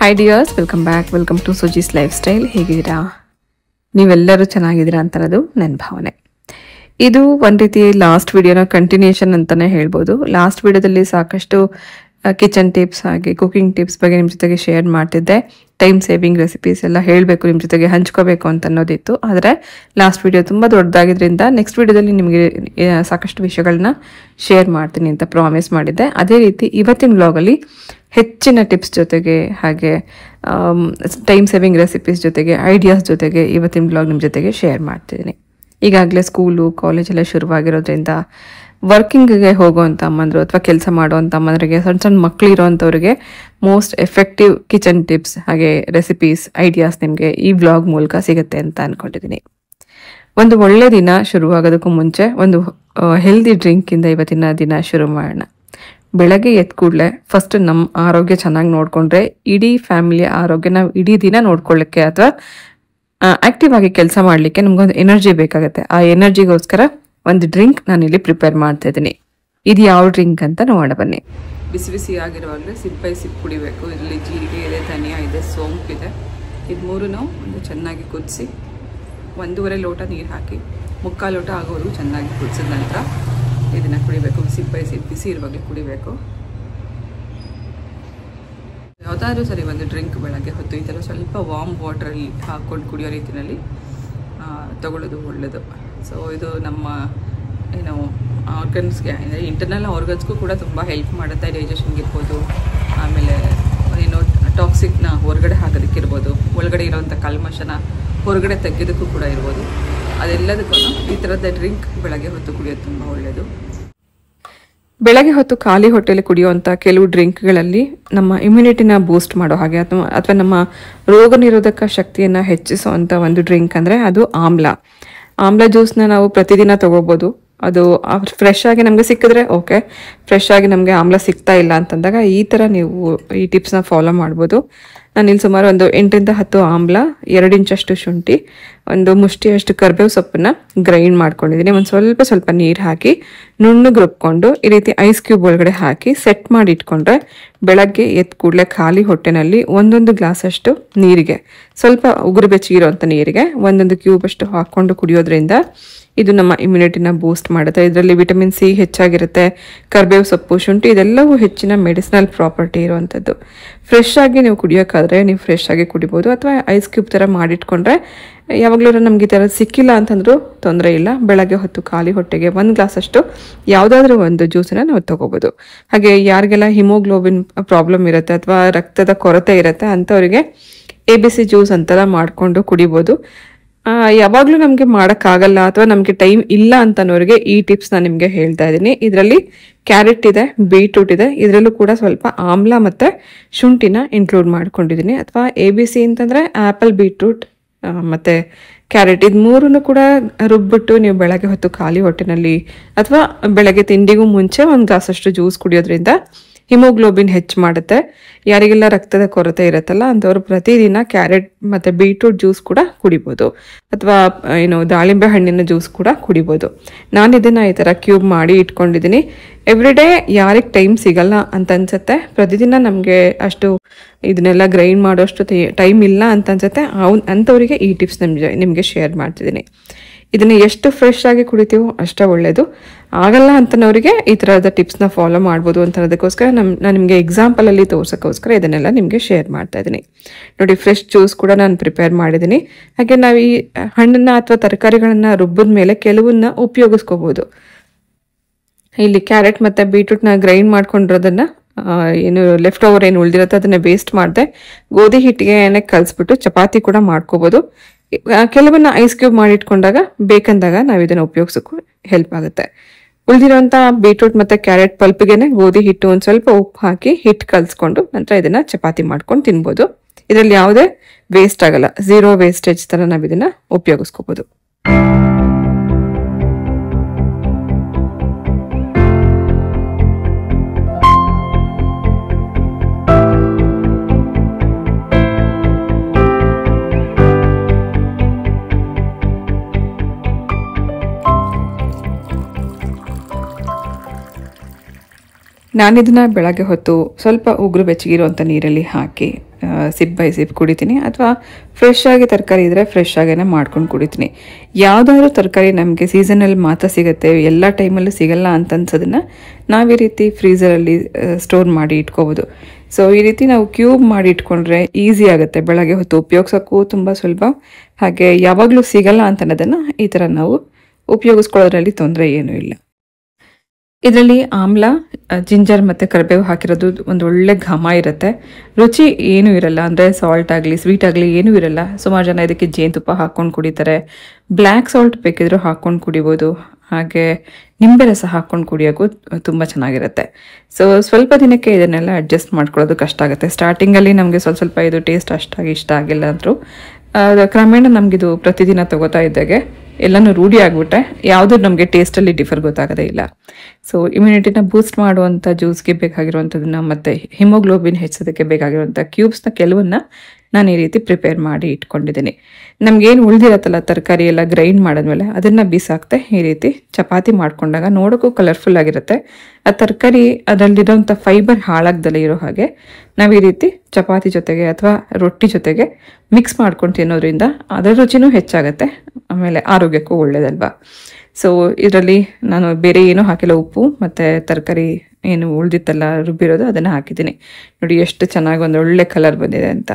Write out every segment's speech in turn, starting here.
Hi dears, welcome back. Welcome to Suji's Lifestyle. ಹೇಗಿದ್ದೀರಾ? ನೀವೆಲ್ಲರೂ ಚೆನ್ನಾಗಿದ್ದೀರಾ ಅಂತ ಅನ್ನೋದು ನನ್ನ ಭಾವನೆ. ಇದು ಒಂದು ರೀತಿ ಲಾಸ್ಟ್ ವಿಡಿಯೋನ ಕಂಟಿನ್ಯೂಷನ್ ಅಂತಾನೆ ಹೇಳ್ಬೋದು. ಲಾಸ್ಟ್ ವಿಡಿಯೋದಲ್ಲಿ ಸಾಕಷ್ಟು ಕಿಚನ್ ಟಿಪ್ಸ್ ಹಾಗೆ ಕುಕಿಂಗ್ ಟಿಪ್ಸ್ ಬಗ್ಗೆ ನಿಮ್ಮ ಜೊತೆಗೆ ಶೇರ್ ಮಾಡ್ತಿದ್ದೆ. ಟೈಮ್ ಸೇವಿಂಗ್ ರೆಸಿಪೀಸ್ ಎಲ್ಲ ಹೇಳಬೇಕು, ನಿಮ್ಮ ಜೊತೆಗೆ ಹಂಚ್ಕೋಬೇಕು ಅಂತ ಅನ್ನೋದಿತ್ತು. ಆದರೆ ಲಾಸ್ಟ್ ವಿಡಿಯೋ ತುಂಬ ದೊಡ್ಡದಾಗಿದ್ದರಿಂದ ನೆಕ್ಸ್ಟ್ ವಿಡಿಯೋದಲ್ಲಿ ನಿಮಗೆ ಸಾಕಷ್ಟು ವಿಷಯಗಳನ್ನ ಶೇರ್ ಮಾಡ್ತೀನಿ ಅಂತ ಪ್ರಾಮಿಸ್ ಮಾಡಿದ್ದೆ. ಅದೇ ರೀತಿ ಇವತ್ತಿನ ವ್ಲಾಗಲ್ಲಿ ಹೆಚ್ಚಿನ ಟಿಪ್ಸ್ ಜೊತೆಗೆ ಹಾಗೆ ಟೈಮ್ ಸೇವಿಂಗ್ ರೆಸಿಪೀಸ್ ಜೊತೆಗೆ ಐಡಿಯಾಸ್ ಜೊತೆಗೆ ಇವತ್ತಿನ ಬ್ಲಾಗ್ ನಿಮ್ಮ ಜೊತೆಗೆ ಶೇರ್ ಮಾಡ್ತಿದ್ದೀನಿ. ಈಗಾಗಲೇ ಸ್ಕೂಲು ಕಾಲೇಜೆಲ್ಲ ಶುರುವಾಗಿರೋದ್ರಿಂದ ವರ್ಕಿಂಗ್ಗೆ ಹೋಗೋವಂಥ ಅಮ್ಮಂದರು ಅಥವಾ ಕೆಲಸ ಮಾಡೋವಂಥ ಅಮ್ಮಂದರಿಗೆ ಸಣ್ಣ ಸಣ್ಣ ಮಕ್ಕಳು ಇರೋವಂಥವ್ರಿಗೆ ಮೋಸ್ಟ್ ಎಫೆಕ್ಟಿವ್ ಕಿಚನ್ ಟಿಪ್ಸ್ ಹಾಗೆ ರೆಸಿಪೀಸ್ ಐಡಿಯಾಸ್ ನಿಮಗೆ ಈ ವ್ಲಾಗ್ ಮೂಲಕ ಸಿಗುತ್ತೆ ಅಂತ ಅಂದ್ಕೊಂಡಿದ್ದೀನಿ. ಒಂದು ಒಳ್ಳೆ ದಿನ ಶುರುವಾಗೋದಕ್ಕೂ ಮುಂಚೆ ಒಂದು ಹೆಲ್ದಿ ಡ್ರಿಂಕಿಂದ ಇವತ್ತಿನ ದಿನ ಶುರು ಮಾಡೋಣ. ಬೆಳಗ್ಗೆ ಎದ್ದ ಕೂಡಲೇ ಫಸ್ಟ್ ನಮ್ಮ ಆರೋಗ್ಯ ಚೆನ್ನಾಗಿ ನೋಡಿಕೊಂಡ್ರೆ ಇಡೀ ಫ್ಯಾಮಿಲಿಯ ಆರೋಗ್ಯ ನಾವು ಇಡೀ ದಿನ ನೋಡ್ಕೊಳ್ಳಿಕ್ಕೆ ಅಥವಾ ಆಕ್ಟಿವ್ ಆಗಿ ಕೆಲಸ ಮಾಡಲಿಕ್ಕೆ ನಮಗೊಂದು ಎನರ್ಜಿ ಬೇಕಾಗುತ್ತೆ. ಆ ಎನರ್ಜಿಗೋಸ್ಕರ ಒಂದು ಡ್ರಿಂಕ್ ನಾನಿಲ್ಲಿ ಪ್ರಿಪೇರ್ ಮಾಡ್ತಾ ಇದ್ದೀನಿ. ಇದು ಯಾವ ಡ್ರಿಂಕ್ ಅಂತ ನೋಡೋಣ ಬನ್ನಿ. ಬಿಸಿ ಬಿಸಿ ಆಗಿರುವಾಗಲೇ ಸಿಪ್ ಬೈ ಸಿಪ್ ಕುಡಿಬೇಕು. ಇದರಲ್ಲಿ ಜೀರಿಗೆ ಇದೆ, ಧನಿಯಾ ಇದೆ, ಸೋಂಪಿದೆ. ಇದು ಮೂರನ್ನು ಒಂದು ಚೆನ್ನಾಗಿ ಕುದಿಸಿ 1.5 ಲೋಟ ನೀರು ಹಾಕಿ 3/4 ಲೋಟ ಆಗೋರು ಚೆನ್ನಾಗಿ ಕುದಿಸಿದ ನಂತರ ಇದನ್ನು ಕುಡಿಬೇಕು. ಸಿಪ್ ಬೈ ಸಿಪ್ ಬಿಸಿ ಇರುವಾಗಲೇ ಕುಡಿಬೇಕು. ಯಾವುದಾದ್ರೂ ಸರಿ ಒಂದು ಡ್ರಿಂಕ್ ಬೆಳಗ್ಗೆ ಹೊತ್ತು ಈ ಥರ ಸ್ವಲ್ಪ ವಾರ್ಮ್ ವಾಟ್ರಲ್ಲಿ ಹಾಕ್ಕೊಂಡು ಕುಡಿಯೋ ರೀತಿಯಲ್ಲಿ ತಗೊಳ್ಳೋದು ಒಳ್ಳೆಯದು. ಸೊ ಇದು ನಮ್ಮ ಆರ್ಗನ್ಸ್ಗೆ ಅಂದರೆ ಇಂಟರ್ನಲ್ ಆರ್ಗನ್ಸ್ಗೂ ಕೂಡ ತುಂಬ ಹೆಲ್ಪ್ ಮಾಡುತ್ತೆ. ಡೈಜೆಷನ್ಗೆ ಇರ್ಬೋದು, ಆಮೇಲೆ ಟಾಕ್ಸಿಕ್ನ ಹೊರಗಡೆ ಹಾಕೋದಕ್ಕಿರ್ಬೋದು, ಒಳಗಡೆ ಇರೋವಂಥ ಕಲ್ಮಶನ ಹೊರಗಡೆ ತೆಗೆಯೋದಕ್ಕೂ ಕೂಡ ಇರ್ಬೋದು. ಅದೆಲ್ಲದಕ್ಕೂ ಈ ಥರದ ಡ್ರಿಂಕ್ ಬೆಳಗ್ಗೆ ಹೊತ್ತು ಕುಡಿಯೋದು ತುಂಬ ಒಳ್ಳೆಯದು. ಬೆಳಗ್ಗೆ ಹೊತ್ತು ಖಾಲಿ ಹೊಟ್ಟೆಯಲ್ಲಿ ಕುಡಿಯುವಂಥ ಕೆಲವು ಡ್ರಿಂಕ್ಗಳಲ್ಲಿ ನಮ್ಮ ಇಮ್ಯುನಿಟಿನ ಬೂಸ್ಟ್ ಮಾಡೋ ಹಾಗೆ ಅಥವಾ ನಮ್ಮ ರೋಗ ನಿರೋಧಕ ಶಕ್ತಿಯನ್ನು ಹೆಚ್ಚಿಸುವಂಥ ಒಂದು ಡ್ರಿಂಕ್ ಅಂದರೆ ಅದು ಆಮ್ಲ ಜ್ಯೂಸ್ನ ನಾವು ಪ್ರತಿದಿನ ತಗೋಬೋದು. ಅದು ಫ್ರೆಶ್ ಆಗಿ ನಮಗೆ ಸಿಕ್ಕಿದ್ರೆ ಓಕೆ, ಫ್ರೆಶ್ ಆಗಿ ನಮಗೆ ಆಮ್ಲ ಸಿಗ್ತಾ ಇಲ್ಲ ಅಂತಂದಾಗ ಈ ಥರ ನೀವು ಈ ಟಿಪ್ಸ್ನ ಫಾಲೋ ಮಾಡ್ಬೋದು. ನಾನಿಲ್ಲಿ ಸುಮಾರು ಒಂದು 8ರಿಂದ 10 ಆಮ್ಲ, 2 ಇಂಚಷ್ಟು ಶುಂಠಿ, ಒಂದು ಮುಷ್ಟಿಯಷ್ಟು ಕರಿಬೇವು ಸೊಪ್ಪನ್ನ ಗ್ರೈಂಡ್ ಮಾಡ್ಕೊಂಡಿದ್ದೀನಿ. ಒಂದು ಸ್ವಲ್ಪ ನೀರು ಹಾಕಿ ನುಣ್ಣಗೆ ರುಬ್ಕೊಂಡು ಈ ರೀತಿ ಐಸ್ ಕ್ಯೂಬ್ ಒಳಗಡೆ ಹಾಕಿ ಸೆಟ್ ಮಾಡಿ ಇಟ್ಕೊಂಡ್ರೆ ಬೆಳಗ್ಗೆ ಎದ್ದ ಕೂಡಲೇ ಖಾಲಿ ಹೊಟ್ಟೆನಲ್ಲಿ 1 ಗ್ಲಾಸಷ್ಟು ನೀರಿಗೆ, ಸ್ವಲ್ಪ ಉಗುರು ಬೆಚ್ಚಗಿರೋಂಥ ನೀರಿಗೆ 1 ಕ್ಯೂಬ್ ಅಷ್ಟು ಹಾಕ್ಕೊಂಡು ಕುಡಿಯೋದ್ರಿಂದ ಇದು ನಮ್ಮ ಇಮ್ಯುನಿಟಿನ ಬೂಸ್ಟ್ ಮಾಡುತ್ತೆ. ಇದರಲ್ಲಿ ವಿಟಮಿನ್ ಸಿ ಹೆಚ್ಚಾಗಿರುತ್ತೆ. ಕರಿಬೇವು ಸೊಪ್ಪು, ಶುಂಠಿ ಇದೆಲ್ಲವೂ ಹೆಚ್ಚಿನ ಮೆಡಿಸಿನಲ್ ಪ್ರಾಪರ್ಟಿ ಇರುವಂಥದ್ದು. ಫ್ರೆಶ್ ಆಗಿ ನೀವು ಕುಡಿಯೋಕ್ಕಾದ್ರೆ ನೀವು ಫ್ರೆಶ್ ಆಗಿ ಕುಡಿಬೋದು, ಅಥವಾ ಐಸ್ ಕ್ಯೂಬ್ ಥರ ಮಾಡಿಟ್ಕೊಂಡ್ರೆ ಯಾವಾಗಲೂ ನಮ್ಗೆ ಈ ಥರ ಸಿಕ್ಕಿಲ್ಲ ಅಂತಂದ್ರೂ ತೊಂದರೆ ಇಲ್ಲ. ಬೆಳಗ್ಗೆ ಹೊತ್ತು ಖಾಲಿ ಹೊಟ್ಟೆಗೆ 1 ಗ್ಲಾಸಷ್ಟು ಯಾವುದಾದ್ರೂ ಒಂದು ಜ್ಯೂಸನ್ನು ನಾವು ತಗೋಬೋದು. ಹಾಗೆ ಯಾರಿಗೆಲ್ಲ ಹಿಮೋಗ್ಲೋಬಿನ್ ಪ್ರಾಬ್ಲಮ್ ಇರುತ್ತೆ ಅಥವಾ ರಕ್ತದ ಕೊರತೆ ಇರುತ್ತೆ ಅಂಥವರಿಗೆ ABC ಜ್ಯೂಸ್ ಅಂತೆಲ್ಲ ಮಾಡಿಕೊಂಡು ಕುಡಿಬೋದು. ಯಾವಾಗಲೂ ನಮಗೆ ಮಾಡೋಕ್ಕಾಗಲ್ಲ ಅಥವಾ ನಮಗೆ ಟೈಮ್ ಇಲ್ಲ ಅಂತನೋರಿಗೆ ಈ ಟಿಪ್ಸ್ ನಾನು ನಿಮಗೆ ಹೇಳ್ತಾ ಇದ್ದೀನಿ. ಇದರಲ್ಲಿ ಕ್ಯಾರೆಟ್ ಇದೆ, ಬೀಟ್ರೂಟ್ ಇದೆ, ಇದರಲ್ಲೂ ಕೂಡ ಸ್ವಲ್ಪ ಆಮ್ಲ ಮತ್ತು ಶುಂಠಿನ ಇನ್ಕ್ಲೂಡ್ ಮಾಡ್ಕೊಂಡಿದ್ದೀನಿ. ಅಥವಾ ABC ಅಂತಂದರೆ ಆ್ಯಪಲ್, ಬೀಟ್ರೂಟ್ ಮತ್ತು ಕ್ಯಾರೆಟ್, ಇದು ಮೂರನ್ನು ಕೂಡ ರುಬ್ಬಿಟ್ಟು ನೀವು ಬೆಳಗ್ಗೆ ಹೊತ್ತು ಖಾಲಿ ಹೊಟ್ಟೆನಲ್ಲಿ ಅಥವಾ ಬೆಳಗ್ಗೆ ತಿಂಡಿಗೂ ಮುಂಚೆ 1 ಗ್ಲಾಸಷ್ಟು ಜ್ಯೂಸ್ ಕುಡಿಯೋದ್ರಿಂದ ಹಿಮೋಗ್ಲೋಬಿನ್ ಹೆಚ್ಚು ಮಾಡುತ್ತೆ. ಯಾರಿಗೆಲ್ಲ ರಕ್ತದ ಕೊರತೆ ಇರುತ್ತಲ್ಲ ಅಂಥವ್ರು ಪ್ರತಿದಿನ ಕ್ಯಾರೆಟ್ ಮತ್ತು ಬೀಟ್ರೂಟ್ ಜ್ಯೂಸ್ ಕೂಡ ಕುಡಿಬೋದು, ಅಥವಾ ದಾಳಿಂಬೆ ಹಣ್ಣಿನ ಜ್ಯೂಸ್ ಕೂಡ ಕುಡಿಬೋದು. ನಾನು ಇದನ್ನು ಈ ಥರ ಕ್ಯೂಬ್ ಮಾಡಿ ಇಟ್ಕೊಂಡಿದ್ದೀನಿ. ಎವ್ರಿಡೇ ಯಾರಿಗೆ ಟೈಮ್ ಸಿಗಲ್ಲ ಅಂತ ಅನ್ಸುತ್ತೆ, ಪ್ರತಿದಿನ ನಮಗೆ ಅಷ್ಟು ಇದನ್ನೆಲ್ಲ ಗ್ರೈಂಡ್ ಮಾಡೋಷ್ಟು ಟೈಮ್ ಇಲ್ಲ ಅಂತ ಅನ್ಸುತ್ತೆ, ಅಂಥವರಿಗೆ ಈ ಟಿಪ್ಸ್ ನಿಮಗೆ ಶೇರ್ ಮಾಡ್ತಿದ್ದೀನಿ. ಇದನ್ನು ಎಷ್ಟು ಫ್ರೆಶ್ ಆಗಿ ಕುಡಿತೀವೋ ಅಷ್ಟೇ ಒಳ್ಳೆಯದು. ಆಗಲ್ಲ ಅಂತನವರಿಗೆ ಈ ಥರದ ಟಿಪ್ಸ್ನ ಫಾಲೋ ಮಾಡ್ಬೋದು ಅಂತನ್ನೋದಕ್ಕೋಸ್ಕರ ನಾನು ನಿಮಗೆ ಎಕ್ಸಾಂಪಲಲ್ಲಿ ತೋರ್ಸೋಕ್ಕೋಸ್ಕರ ಇದನ್ನೆಲ್ಲ ನಿಮಗೆ ಶೇರ್ ಮಾಡ್ತಾ ಇದ್ದೀನಿ. ನೋಡಿ, ಫ್ರೆಶ್ ಜ್ಯೂಸ್ ಕೂಡ ನಾನು ಪ್ರಿಪೇರ್ ಮಾಡಿದ್ದೀನಿ. ಹಾಗೆ ನಾವು ಈ ಹಣ್ಣನ್ನು ಅಥವಾ ತರಕಾರಿಗಳನ್ನು ರುಬ್ಬಿದ ಮೇಲೆ ಕೆಲವನ್ನ ಉಪಯೋಗಿಸ್ಕೋಬೋದು. ಇಲ್ಲಿ ಕ್ಯಾರೆಟ್ ಮತ್ತು ಬೀಟ್ರೂಟ್ನ ಗ್ರೈಂಡ್ ಮಾಡ್ಕೊಂಡಿರೋದನ್ನು ಏನು ಲೆಫ್ಟ್ ಓವರ್ ಏನು ಉಳಿದಿರುತ್ತೆ ಅದನ್ನು ವೇಸ್ಟ್ ಮಾಡದೆ ಗೋಧಿ ಹಿಟ್ಟಿಗೆ ಕಲಿಸ್ಬಿಟ್ಟು ಚಪಾತಿ ಕೂಡ ಮಾಡ್ಕೋಬೋದು. ಕೆಲವನ್ನ ಐಸ್ ಕ್ಯೂಬ್ ಮಾಡಿಟ್ಕೊಂಡಾಗ ಬೇಕಂದಾಗ ನಾವು ಇದನ್ನು ಉಪಯೋಗಿಸೋಕ್ಕೂ ಹೆಲ್ಪ್ ಆಗುತ್ತೆ. ಉಳಿದಿರೋಂಥ ಬೀಟ್ರೂಟ್ ಮತ್ತು ಕ್ಯಾರೆಟ್ ಪಲ್ಪಿಗೆನೆ ಗೋಧಿ ಹಿಟ್ಟು ಒಂದು ಸ್ವಲ್ಪ ಉಪ್ಪು ಹಾಕಿ ಹಿಟ್ಟು ಕಲಿಸ್ಕೊಂಡು ನಂತರ ಇದನ್ನು ಚಪಾತಿ ಮಾಡ್ಕೊಂಡು ತಿನ್ಬೋದು. ಇದರಲ್ಲಿ ಯಾವುದೇ ವೇಸ್ಟ್ ಆಗಲ್ಲ, 0 ವೇಸ್ಟೇಜ್ ಥರ ನಾವು ಇದನ್ನು ಉಪಯೋಗಿಸ್ಕೋಬೋದು. ನಾನಿದನ್ನು ಬೆಳಗ್ಗೆ ಹೊತ್ತು ಸ್ವಲ್ಪ ಉಗುರು ಬೆಚ್ಚಗಿರುವಂಥ ನೀರಲ್ಲಿ ಹಾಕಿ ಸಿಪ್ ಬೈ ಸಿಪ್ ಕುಡಿತೀನಿ, ಅಥವಾ ಫ್ರೆಶ್ ಆಗಿ ತರಕಾರಿ ಇದ್ದರೆ ಫ್ರೆಶ್ ಆಗೇ ಮಾಡ್ಕೊಂಡು ಕುಡಿತೀನಿ. ಯಾವುದಾದ್ರೂ ತರಕಾರಿ ನಮಗೆ ಸೀಸನಲ್ಲಿ ಮಾತ್ರ ಸಿಗುತ್ತೆ, ಎಲ್ಲ ಟೈಮಲ್ಲೂ ಸಿಗಲ್ಲ ಅಂತ ಅನ್ಸೋದನ್ನು ನಾವು ಈ ರೀತಿ ಫ್ರೀಝರಲ್ಲಿ ಸ್ಟೋರ್ ಮಾಡಿ ಇಟ್ಕೋಬೋದು. ಸೊ ಈ ರೀತಿ ನಾವು ಕ್ಯೂಬ್ ಮಾಡಿ ಇಟ್ಕೊಂಡ್ರೆ ಈಸಿ ಆಗುತ್ತೆ, ಬೆಳಗ್ಗೆ ಹೊತ್ತು ಉಪಯೋಗಿಸೋಕ್ಕೂ ತುಂಬ ಸುಲಭ. ಹಾಗೆ ಯಾವಾಗಲೂ ಸಿಗಲ್ಲ ಅಂತ ಅನ್ನೋದನ್ನು ಈ ಥರ ನಾವು ಉಪಯೋಗಿಸ್ಕೊಳ್ಳೋದ್ರಲ್ಲಿ ತೊಂದರೆ ಏನೂ ಇಲ್ಲ. ಇದರಲ್ಲಿ ಆಮ್ಲ, ಜಿಂಜರ್ ಮತ್ತು ಕರಿಬೇವು ಹಾಕಿರೋದು ಒಂದು ಒಳ್ಳೆ ಘಮ ಇರುತ್ತೆ. ರುಚಿ ಏನೂ ಇರಲ್ಲ, ಅಂದರೆ ಸಾಲ್ಟ್ ಆಗಲಿ ಸ್ವೀಟ್ ಆಗಲಿ ಏನೂ ಇರಲ್ಲ. ಸುಮಾರು ಜನ ಇದಕ್ಕೆ ಜೇನುತುಪ್ಪ ಹಾಕ್ಕೊಂಡು ಕುಡಿತಾರೆ. ಬ್ಲ್ಯಾಕ್ ಸಾಲ್ಟ್ ಬೇಕಿದ್ರೂ ಹಾಕ್ಕೊಂಡು ಕುಡಿಬೋದು. ಹಾಗೆ ನಿಂಬೆ ರಸ ಹಾಕ್ಕೊಂಡು ಕುಡಿಯೋಕ್ಕೂ ತುಂಬ ಚೆನ್ನಾಗಿರುತ್ತೆ. ಸೊ ಸ್ವಲ್ಪ ದಿನಕ್ಕೆ ಇದನ್ನೆಲ್ಲ ಅಡ್ಜಸ್ಟ್ ಮಾಡ್ಕೊಳ್ಳೋದು ಕಷ್ಟ ಆಗುತ್ತೆ. ಸ್ಟಾರ್ಟಿಂಗಲ್ಲಿ ನಮಗೆ ಸ್ವಲ್ಪ ಇದು ಟೇಸ್ಟ್ ಅಷ್ಟಾಗಿ ಇಷ್ಟ ಆಗಿಲ್ಲ ಅಂದರೂ ಕ್ರಮೇಣ ನಮಗಿದು ಪ್ರತಿದಿನ ತಗೋತಾ ಇದ್ದಾಗೆ ಎಲ್ಲನೂ ರೂಢಿ ಆಗಿಬಿಟ್ರೆ ಯಾವುದೂ ನಮಗೆ ಟೇಸ್ಟಲ್ಲಿ ಡಿಫರ್ ಗೊತ್ತಾಗೋದೇ ಇಲ್ಲ. ಸೊ ಇಮ್ಯುನಿಟಿನ ಬೂಸ್ಟ್ ಮಾಡುವಂಥ ಜ್ಯೂಸ್ಗೆ ಬೇಕಾಗಿರುವಂಥದ್ದನ್ನು ಮತ್ತು ಹಿಮೋಗ್ಲೋಬಿನ್ ಹೆಚ್ಚೋದಕ್ಕೆ ಬೇಕಾಗಿರುವಂಥ ಕ್ಯೂಬ್ಸ್ನ ಕೆಲವನ್ನ ನಾನು ಈ ರೀತಿ ಪ್ರಿಪೇರ್ ಮಾಡಿ ಇಟ್ಕೊಂಡಿದ್ದೀನಿ. ನಮಗೇನು ಉಳಿದಿರತ್ತಲ್ಲ ತರಕಾರಿ ಎಲ್ಲ ಗ್ರೈಂಡ್ ಮಾಡಿದ್ಮೇಲೆ ಅದನ್ನು ಬೀಸಾಕ್ತೆ ಈ ರೀತಿ ಚಪಾತಿ ಮಾಡ್ಕೊಂಡಾಗ ನೋಡೋಕ್ಕೂ ಕಲರ್ಫುಲ್ ಆಗಿರುತ್ತೆ. ಆ ತರಕಾರಿ ಅದರಲ್ಲಿರೋಂಥ ಫೈಬರ್ ಹಾಳಾಗ್ದಲೇ ಇರೋ ಹಾಗೆ ನಾವು ಈ ರೀತಿ ಚಪಾತಿ ಜೊತೆಗೆ ಅಥವಾ ರೊಟ್ಟಿ ಜೊತೆಗೆ ಮಿಕ್ಸ್ ಮಾಡ್ಕೊಂಡು ತಿನ್ನೋದ್ರಿಂದ ಅದರ ರುಚಿನೂ ಹೆಚ್ಚಾಗುತ್ತೆ, ಆಮೇಲೆ ಆರೋಗ್ಯಕ್ಕೂ ಒಳ್ಳೇದಲ್ವಾ. ಸೊ ಇದರಲ್ಲಿ ನಾನು ಬೇರೆ ಏನೂ ಹಾಕಿಲ್ಲ, ಉಪ್ಪು ಮತ್ತು ತರಕಾರಿ ಏನು ಉಳಿದಿತ್ತಲ್ಲ ರುಬ್ಬಿರೋದು ಅದನ್ನು ಹಾಕಿದ್ದೀನಿ. ನೋಡಿ ಎಷ್ಟು ಚೆನ್ನಾಗಿ ಒಂದು ಒಳ್ಳೆ ಕಲರ್ ಬಂದಿದೆ ಅಂತ.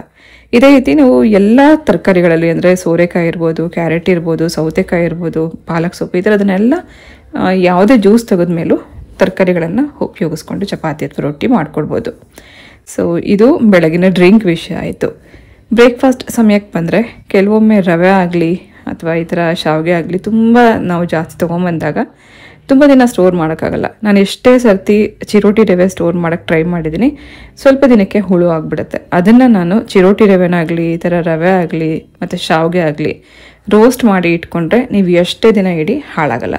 ಇದೇ ರೀತಿ ನೀವು ಎಲ್ಲ ತರಕಾರಿಗಳಲ್ಲಿ, ಅಂದರೆ ಸೋರೆಕಾಯಿ ಇರ್ಬೋದು, ಕ್ಯಾರೆಟ್ ಇರ್ಬೋದು, ಸೌತೆಕಾಯಿ ಇರ್ಬೋದು, ಪಾಲಕ್ ಸೊಪ್ಪು ಈ ಥರದನ್ನೆಲ್ಲ ಯಾವುದೇ ಜ್ಯೂಸ್ ತೆಗೆದ್ಮೇಲೂ ತರಕಾರಿಗಳನ್ನು ಉಪಯೋಗಿಸ್ಕೊಂಡು ಚಪಾತಿ ಅಥವಾ ರೊಟ್ಟಿ ಮಾಡ್ಕೊಡ್ಬೋದು. ಸೊ ಇದು ಬೆಳಗಿನ ಡ್ರಿಂಕ್ ವಿಷಯ ಆಯಿತು. ಬ್ರೇಕ್ಫಾಸ್ಟ್ ಸಮಯಕ್ಕೆ ಬಂದರೆ ಕೆಲವೊಮ್ಮೆ ರವೆ ಆಗಲಿ ಅಥವಾ ಈ ಥರ ಶಾವಿಗೆ ಆಗಲಿ ತುಂಬ ನಾವು ಜಾಸ್ತಿ ತೊಗೊಂಬಂದಾಗ ತುಂಬ ದಿನ ಸ್ಟೋರ್ ಮಾಡೋಕ್ಕಾಗಲ್ಲ. ನಾನು ಎಷ್ಟೇ ಸರ್ತಿ ಚಿರೋಟಿ ರವೆ ಸ್ಟೋರ್ ಮಾಡೋಕ್ಕೆ ಟ್ರೈ ಮಾಡಿದ್ದೀನಿ, ಸ್ವಲ್ಪ ದಿನಕ್ಕೆ ಹುಳು ಆಗಿಬಿಡುತ್ತೆ. ಅದನ್ನು ನಾನು ಚಿರೋಟಿ ರವೆನಾಗಲಿ, ಈ ಥರ ರವೆ ಆಗಲಿ ಮತ್ತು ಶಾವಿಗೆ ಆಗಲಿ ರೋಸ್ಟ್ ಮಾಡಿ ಇಟ್ಕೊಂಡ್ರೆ ನೀವು ಎಷ್ಟೇ ದಿನ ಇಡೀ ಹಾಳಾಗಲ್ಲ.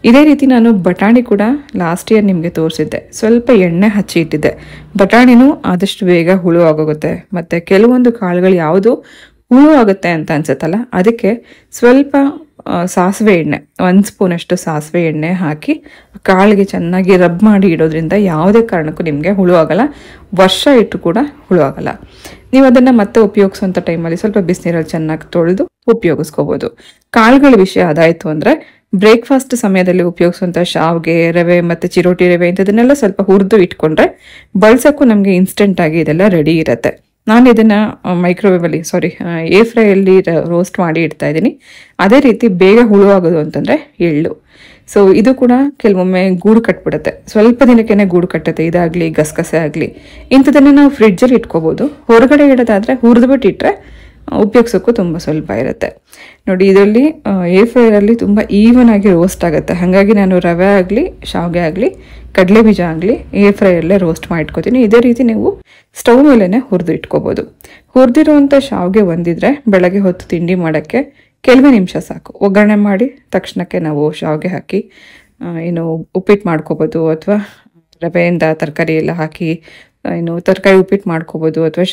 ಇದೇ ರೀತಿ ನಾನು ಬಟಾಣಿ ಕೂಡ ಲಾಸ್ಟ್ ಇಯರ್ ನಿಮಗೆ ತೋರಿಸಿದ್ದೆ, ಸ್ವಲ್ಪ ಎಣ್ಣೆ ಹಚ್ಚಿ ಇಟ್ಟಿದ್ದೆ. ಬಟಾಣಿನೂ ಆದಷ್ಟು ಬೇಗ ಹುಳು ಆಗೋಗುತ್ತೆ, ಮತ್ತು ಕೆಲವೊಂದು ಕಾಳುಗಳು ಯಾವುದು ಹುಳು ಆಗುತ್ತೆ ಅಂತ ಅನ್ಸುತ್ತಲ್ಲ ಅದಕ್ಕೆ ಸ್ವಲ್ಪ ಸಾಸಿವೆ ಎಣ್ಣೆ, 1 ಸ್ಪೂನಷ್ಟು ಸಾಸಿವೆ ಎಣ್ಣೆ ಹಾಕಿ ಕಾಳಿಗೆ ಚೆನ್ನಾಗಿ ರಬ್ ಮಾಡಿ ಇಡೋದ್ರಿಂದ ಯಾವುದೇ ಕಾರಣಕ್ಕೂ ನಿಮಗೆ ಹುಳು ಆಗಲ್ಲ, ವರ್ಷ ಇಟ್ಟು ಕೂಡ ಹುಳು ಆಗಲ್ಲ. ನೀವು ಅದನ್ನು ಮತ್ತೆ ಉಪಯೋಗಿಸುವಂಥ ಟೈಮಲ್ಲಿ ಸ್ವಲ್ಪ ಬಿಸಿನೀರಲ್ಲಿ ಚೆನ್ನಾಗಿ ತೊಳೆದು ಉಪಯೋಗಿಸ್ಕೋಬೋದು. ಕಾಳುಗಳ ವಿಷಯ ಅದಾಯಿತು ಅಂದರೆ ಬ್ರೇಕ್ಫಾಸ್ಟ್ ಸಮಯದಲ್ಲಿ ಉಪಯೋಗಿಸುವಂಥ ಶಾವಿಗೆ, ರವೆ ಮತ್ತು ಚಿರೋಟಿ ರವೆ ಇಂಥದನ್ನೆಲ್ಲ ಸ್ವಲ್ಪ ಹುರಿದು ಇಟ್ಕೊಂಡ್ರೆ ಬಳಸೋಕ್ಕೂ ನಮಗೆ ಇನ್ಸ್ಟೆಂಟಾಗಿ ಇದೆಲ್ಲ ರೆಡಿ ಇರುತ್ತೆ. ನಾನು ಇದನ್ನು ಮೈಕ್ರೋವೇವಲ್ಲಿ ಏರ್ ಫ್ರೈಯಲ್ಲಿ ರೋಸ್ಟ್ ಮಾಡಿ ಇಡ್ತಾ ಇದ್ದೀನಿ. ಅದೇ ರೀತಿ ಬೇಗ ಹುಳು ಆಗೋದು ಅಂತಂದರೆ ಎಳ್ಳು. ಸೊ ಇದು ಕೂಡ ಕೆಲವೊಮ್ಮೆ ಗೂಡು ಕಟ್ಬಿಡುತ್ತೆ, ಸ್ವಲ್ಪ ದಿನಕ್ಕೇ ಗೂಡು ಕಟ್ಟುತ್ತೆ. ಇದಾಗಲಿ ಗಸಗಸೆ ಆಗಲಿ ಇಂಥದನ್ನು ನಾವು ಫ್ರಿಡ್ಜಲ್ಲಿ ಇಟ್ಕೋಬೋದು. ಹೊರಗಡೆ ಇಡೋದಾದರೆ ಹುರಿದ್ಬಿಟ್ಟು ಇಟ್ಟರೆ ಉಪಯೋಗಿಸೋಕ್ಕೂ ತುಂಬ ಸ್ವಲ್ಪ ಇರುತ್ತೆ. ನೋಡಿ ಇದರಲ್ಲಿ ಏರ್ ಫ್ರೈರಲ್ಲಿ ತುಂಬ ಈವನ್ ಆಗಿ ರೋಸ್ಟ್ ಆಗುತ್ತೆ. ಹಾಗಾಗಿ ನಾನು ರವೆ ಆಗಲಿ, ಶಾವಿಗೆ ಆಗಲಿ, ಕಡಲೆ ಬೀಜ ಆಗಲಿ ಏರ್ ಫ್ರೈಯಲ್ಲೇ ರೋಸ್ಟ್ ಮಾಡಿ ಇಟ್ಕೋತೀನಿ. ಇದೇ ರೀತಿ ನೀವು ಸ್ಟವ್ ಮೇಲೇ ಹುರಿದು ಇಟ್ಕೋಬೋದು. ಹುರಿದಿರುವಂಥ ಶಾವಿಗೆ ಒಂದಿದ್ರೆ ಬೆಳಗ್ಗೆ ಹೊತ್ತು ತಿಂಡಿ ಮಾಡೋಕ್ಕೆ ಕೆಲವೇ ನಿಮಿಷ ಸಾಕು. ಒಗ್ಗರಣೆ ಮಾಡಿ ತಕ್ಷಣಕ್ಕೆ ನಾವು ಶಾವಿಗೆ ಹಾಕಿ ಏನು ಉಪ್ಪಿಟ್ಟು ಮಾಡ್ಕೋಬೋದು, ಅಥವಾ ರವೆಯಿಂದ ತರಕಾರಿ ಎಲ್ಲ ಹಾಕಿ ಏನು ತರಕಾರಿ ಉಪ್ಪಿಟ್ಟು ಮಾಡ್ಕೋಬೋದು, ಅಥವಾ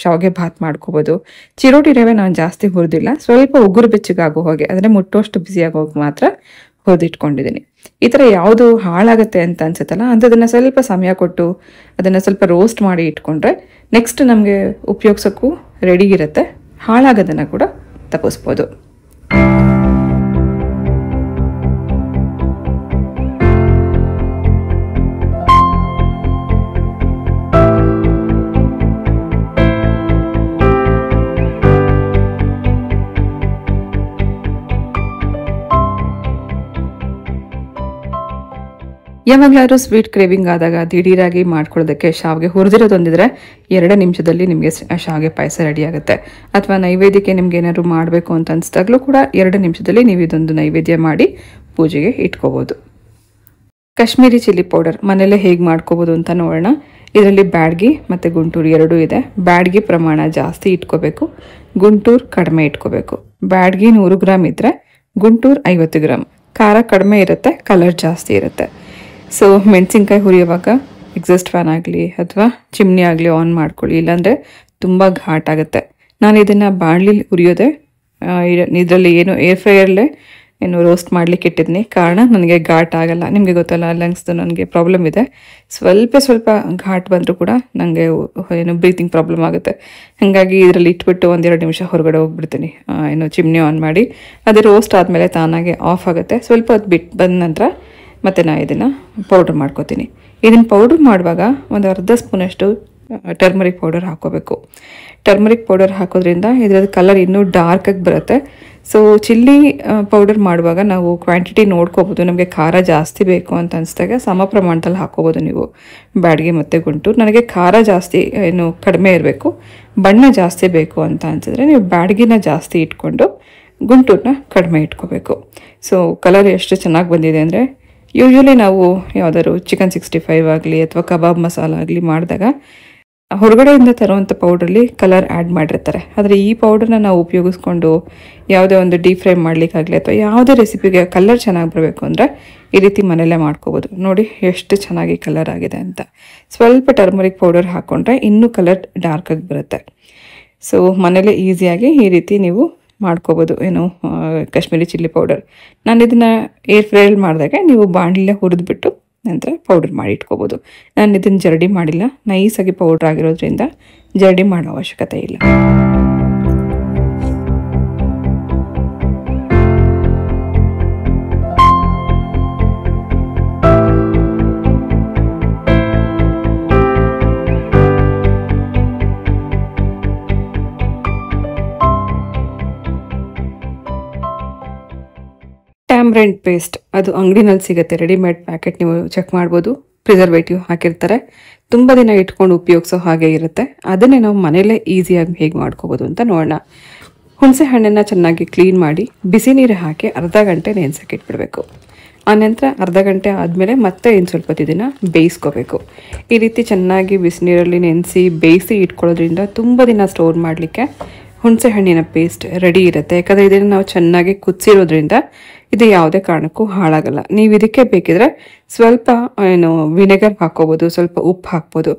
ಶಾವಿಗೆ ಭಾತ್ ಮಾಡ್ಕೋಬೋದು. ಚಿರೋಟಿ ರವೆ ನಾನು ಜಾಸ್ತಿ ಹುರಿದಿಲ್ಲ, ಸ್ವಲ್ಪ ಉಗುರು ಬೆಚ್ಚಗಾಗೋ ಹಾಗೆ, ಅಂದರೆ ಮುಟ್ಟೋಷ್ಟು ಬಿಸಿಯಾಗೋಗಿ ಮಾತ್ರ ಹುರಿದಿಟ್ಕೊಂಡಿದ್ದೀನಿ. ಈ ಥರ ಯಾವುದು ಹಾಳಾಗುತ್ತೆ ಅಂತ ಅನ್ಸುತ್ತಲ್ಲ ಅಂಥದನ್ನು ಸ್ವಲ್ಪ ಸಮಯ ಕೊಟ್ಟು ಅದನ್ನು ಸ್ವಲ್ಪ ರೋಸ್ಟ್ ಮಾಡಿ ಇಟ್ಕೊಂಡ್ರೆ ನೆಕ್ಸ್ಟ್ ನಮಗೆ ಉಪಯೋಗಿಸೋಕ್ಕೂ ರೆಡಿ ಇರುತ್ತೆ, ಹಾಳಾಗೋದನ್ನು ಕೂಡ ತಪ್ಪಿಸ್ಬೋದು. ಯಾವಾಗಲಾದ್ರೂ ಸ್ವೀಟ್ ಕ್ರೇವಿಂಗ್ ಆದಾಗ ದಿಢೀರಾಗಿ ಮಾಡ್ಕೊಳ್ಳೋದಕ್ಕೆ ಶಾವಿಗೆ ಹುರಿದಿರೋದೊಂದಿದ್ರೆ 2 ನಿಮಿಷದಲ್ಲಿ ನಿಮಗೆ ಶಾವಿಗೆ ಪಾಯಸ ರೆಡಿ ಆಗುತ್ತೆ. ಅಥವಾ ನೈವೇದ್ಯಕ್ಕೆ ನಿಮ್ಗೆ ಏನಾದ್ರು ಮಾಡಬೇಕು ಅಂತ ಅನಿಸಿದಾಗಲೂ ಕೂಡ 2 ನಿಮಿಷದಲ್ಲಿ ನೀವು ಇದೊಂದು ನೈವೇದ್ಯ ಮಾಡಿ ಪೂಜೆಗೆ ಇಟ್ಕೋಬೋದು. ಕಾಶ್ಮೀರಿ ಚಿಲ್ಲಿ ಪೌಡರ್ ಮನೆಯಲ್ಲೇ ಹೇಗೆ ಮಾಡ್ಕೋಬೋದು ಅಂತ ನೋಡೋಣ. ಇದರಲ್ಲಿ ಬ್ಯಾಡ್ಗಿ ಮತ್ತು ಗುಂಟೂರು ಎರಡೂ ಇದೆ. ಬ್ಯಾಡ್ಗಿ ಪ್ರಮಾಣ ಜಾಸ್ತಿ ಇಟ್ಕೋಬೇಕು, ಗುಂಟೂರು ಕಡಿಮೆ ಇಟ್ಕೋಬೇಕು. ಬ್ಯಾಡ್ಗಿ 100 ಗ್ರಾಮ್ ಇದ್ದರೆ ಗುಂಟೂರು 50 ಗ್ರಾಮ್. ಖಾರ ಕಡಿಮೆ ಇರುತ್ತೆ, ಕಲರ್ ಜಾಸ್ತಿ ಇರುತ್ತೆ. ಸೊ ಮೆಣಸಿನ್ಕಾಯಿ ಹುರಿಯುವಾಗ ಎಕ್ಸಾಸ್ಟ್ ಫ್ಯಾನ್ ಆಗಲಿ ಅಥವಾ ಚಿಮ್ನಿ ಆಗಲಿ ಆನ್ ಮಾಡ್ಕೊಳ್ಳಿ, ಇಲ್ಲಾಂದರೆ ತುಂಬ ಘಾಟ್ ಆಗುತ್ತೆ. ನಾನು ಇದನ್ನು ಬಾಣಲಿಲಿ ಹುರಿಯೋದೆ, ಇದರಲ್ಲಿ ಏನು ಏರ್ ಫ್ರೈಯಲ್ಲೇ ಏನು ರೋಸ್ಟ್ ಮಾಡಲಿಕ್ಕೆ ಇಟ್ಟಿದ್ದೀನಿ. ಕಾರಣ ನನಗೆ ಘಾಟ್ ಆಗಲ್ಲ, ನಿಮಗೆ ಗೊತ್ತಲ್ಲ ಲಂಗ್ಸ್ದು ನನಗೆ ಪ್ರಾಬ್ಲಮ್ ಇದೆ. ಸ್ವಲ್ಪ ಘಾಟ್ ಬಂದರೂ ಕೂಡ ನನಗೆ ಏನು ಬ್ರೀತಿಂಗ್ ಪ್ರಾಬ್ಲಮ್ ಆಗುತ್ತೆ. ಹಾಗಾಗಿ ಇದರಲ್ಲಿ ಇಟ್ಬಿಟ್ಟು 1-2 ನಿಮಿಷ ಹೊರಗಡೆ ಹೋಗ್ಬಿಡ್ತೀನಿ. ಏನು ಚಿಮ್ನಿ ಆನ್ ಮಾಡಿ ಅದೇ ರೋಸ್ಟ್ ಆದಮೇಲೆ ತಾನಾಗೆ ಆಫ್ ಆಗುತ್ತೆ. ಸ್ವಲ್ಪ ಹೊತ್ತು ಬಿಟ್ಟು ಬಂದ ನಂತರ ಮತ್ತು ನಾನು ಇದನ್ನು ಪೌಡ್ರ್ ಮಾಡ್ಕೋತೀನಿ. ಇದನ್ನು ಪೌಡ್ರ್ ಮಾಡುವಾಗ ಒಂದು ಅರ್ಧ ಸ್ಪೂನಷ್ಟು ಟರ್ಮರಿಕ್ ಪೌಡರ್ ಹಾಕೋಬೇಕು. ಟರ್ಮರಿಕ್ ಪೌಡರ್ ಹಾಕೋದ್ರಿಂದ ಇದರದ್ದು ಕಲರ್ ಇನ್ನೂ ಡಾರ್ಕಾಗಿ ಬರುತ್ತೆ. ಸೊ ಚಿಲ್ಲಿ ಪೌಡರ್ ಮಾಡುವಾಗ ನಾವು ಕ್ವಾಂಟಿಟಿ ನೋಡ್ಕೋಬೋದು. ನಮಗೆ ಖಾರ ಜಾಸ್ತಿ ಬೇಕು ಅಂತ ಅನಿಸಿದಾಗ ಸಮ ಪ್ರಮಾಣದಲ್ಲಿ ಹಾಕೋಬೋದು ನೀವು ಬ್ಯಾಡಗಿ ಮತ್ತು ಗುಂಟೂರು. ನನಗೆ ಖಾರ ಜಾಸ್ತಿ ಏನು ಕಡಿಮೆ ಇರಬೇಕು, ಬಣ್ಣ ಜಾಸ್ತಿ ಬೇಕು ಅಂತ ಅನಿಸಿದ್ರೆ ನೀವು ಬ್ಯಾಡಗಿನ ಜಾಸ್ತಿ ಇಟ್ಕೊಂಡು ಗುಂಟೂರನ್ನ ಕಡಿಮೆ ಇಟ್ಕೋಬೇಕು. ಸೊ ಕಲರ್ ಎಷ್ಟು ಚೆನ್ನಾಗಿ ಬಂದಿದೆ ಅಂದರೆ, ಯೂಶ್ವಲಿ ನಾವು ಯಾವುದಾದ್ರು ಚಿಕನ್ 65 ಆಗಲಿ ಅಥವಾ ಕಬಾಬ್ ಮಸಾಲ ಆಗಲಿ ಮಾಡಿದಾಗ ಹೊರಗಡೆಯಿಂದ ತರುವಂಥ ಪೌಡ್ರಲ್ಲಿ ಕಲರ್ ಆ್ಯಡ್ ಮಾಡಿರ್ತಾರೆ. ಆದರೆ ಈ ಪೌಡ್ರನ್ನ ನಾವು ಉಪಯೋಗಿಸ್ಕೊಂಡು ಯಾವುದೇ ಒಂದು ಡೀಪ್ ಫ್ರೈ ಮಾಡಲಿಕ್ಕಾಗಲಿ ಅಥವಾ ಯಾವುದೇ ರೆಸಿಪಿಗೆ ಕಲರ್ ಚೆನ್ನಾಗಿ ಬರಬೇಕು ಅಂದರೆ ಈ ರೀತಿ ಮನೆಯಲ್ಲೇ ಮಾಡ್ಕೋಬೋದು. ನೋಡಿ ಎಷ್ಟು ಚೆನ್ನಾಗಿ ಕಲರ್ ಆಗಿದೆ ಅಂತ. ಸ್ವಲ್ಪ ಟರ್ಮರಿಕ್ ಪೌಡರ್ ಹಾಕ್ಕೊಂಡ್ರೆ ಇನ್ನೂ ಕಲರ್ ಡಾರ್ಕಾಗಿ ಬರುತ್ತೆ. ಸೊ ಮನೇಲೇ ಈಸಿಯಾಗಿ ಈ ರೀತಿ ನೀವು ಮಾಡ್ಕೋಬೋದು. ಏನು ಕಾಶ್ಮೀರಿ ಚಿಲ್ಲಿ ಪೌಡರ್. ನಾನು ಇದನ್ನು ಏರ್ ಫ್ರೈಯಲ್ಲಿ ಮಾಡಿದಾಗ ನೀವು ಬಾಣಲೆ ಹುರಿದ್ಬಿಟ್ಟು ನಂತರ ಪೌಡರ್ ಮಾಡಿ ಇಟ್ಕೋಬೋದು. ನಾನು ಇದನ್ನು ಜರಡಿ ಮಾಡಿಲ್ಲ, ನೈಸಾಗಿ ಪೌಡ್ರ್ ಆಗಿರೋದ್ರಿಂದ ಜರಡಿ ಮಾಡೋ ಅವಶ್ಯಕತೆ ಇಲ್ಲ. ಟ್ಯಾಮ್ರೆಂಟ್ ಪೇಸ್ಟ್ ಅದು ಅಂಗಡಿನಲ್ಲಿ ಸಿಗುತ್ತೆ, ರೆಡಿಮೇಡ್ ಪ್ಯಾಕೆಟ್. ನೀವು ಚೆಕ್ ಮಾಡ್ಬೋದು, ಪ್ರಿಸರ್ವೇಟಿವ್ ಹಾಕಿರ್ತಾರೆ. ತುಂಬ ದಿನ ಇಟ್ಕೊಂಡು ಉಪಯೋಗಿಸೋ ಹಾಗೆ ಇರುತ್ತೆ. ಅದನ್ನೇ ನಾವು ಮನೇಲೇ ಈಸಿಯಾಗಿ ಹೇಗೆ ಮಾಡ್ಕೋಬೋದು ಅಂತ ನೋಡೋಣ. ಹುಣಸೆ ಹಣ್ಣನ್ನು ಚೆನ್ನಾಗಿ ಕ್ಲೀನ್ ಮಾಡಿ ಬಿಸಿ ನೀರು ಹಾಕಿ ಅರ್ಧ ಗಂಟೆ ನೆನೆಸಕ್ಕೆ ಇಟ್ಬಿಡಬೇಕು. ಆನಂತರ ಅರ್ಧ ಗಂಟೆ ಆದಮೇಲೆ ಮತ್ತೆ ಇನ್ನು ಸ್ವಲ್ಪ ಇದನ್ನು ಬೇಯಿಸ್ಕೋಬೇಕು. ಈ ರೀತಿ ಚೆನ್ನಾಗಿ ಬಿಸಿನೀರಲ್ಲಿ ನೆನೆಸಿ ಬೇಯಿಸಿ ಇಟ್ಕೊಳ್ಳೋದ್ರಿಂದ ತುಂಬ ದಿನ ಸ್ಟೋರ್ ಮಾಡಲಿಕ್ಕೆ ಹುಣಸೆ ಹಣ್ಣಿನ ಪೇಸ್ಟ್ ರೆಡಿ ಇರುತ್ತೆ. ಯಾಕಂದರೆ ಇದನ್ನು ನಾವು ಚೆನ್ನಾಗಿ ಕುದಿಸಿರೋದ್ರಿಂದ ಇದು ಯಾವುದೇ ಕಾರಣಕ್ಕೂ ಹಾಳಾಗಲ್ಲ. ನೀವು ಇದಕ್ಕೆ ಬೇಕಿದ್ರೆ ಸ್ವಲ್ಪ ಏನು ವಿನೆಗರ್ ಹಾಕೋಬೋದು, ಸ್ವಲ್ಪ ಉಪ್ಪು ಹಾಕ್ಬೋದು.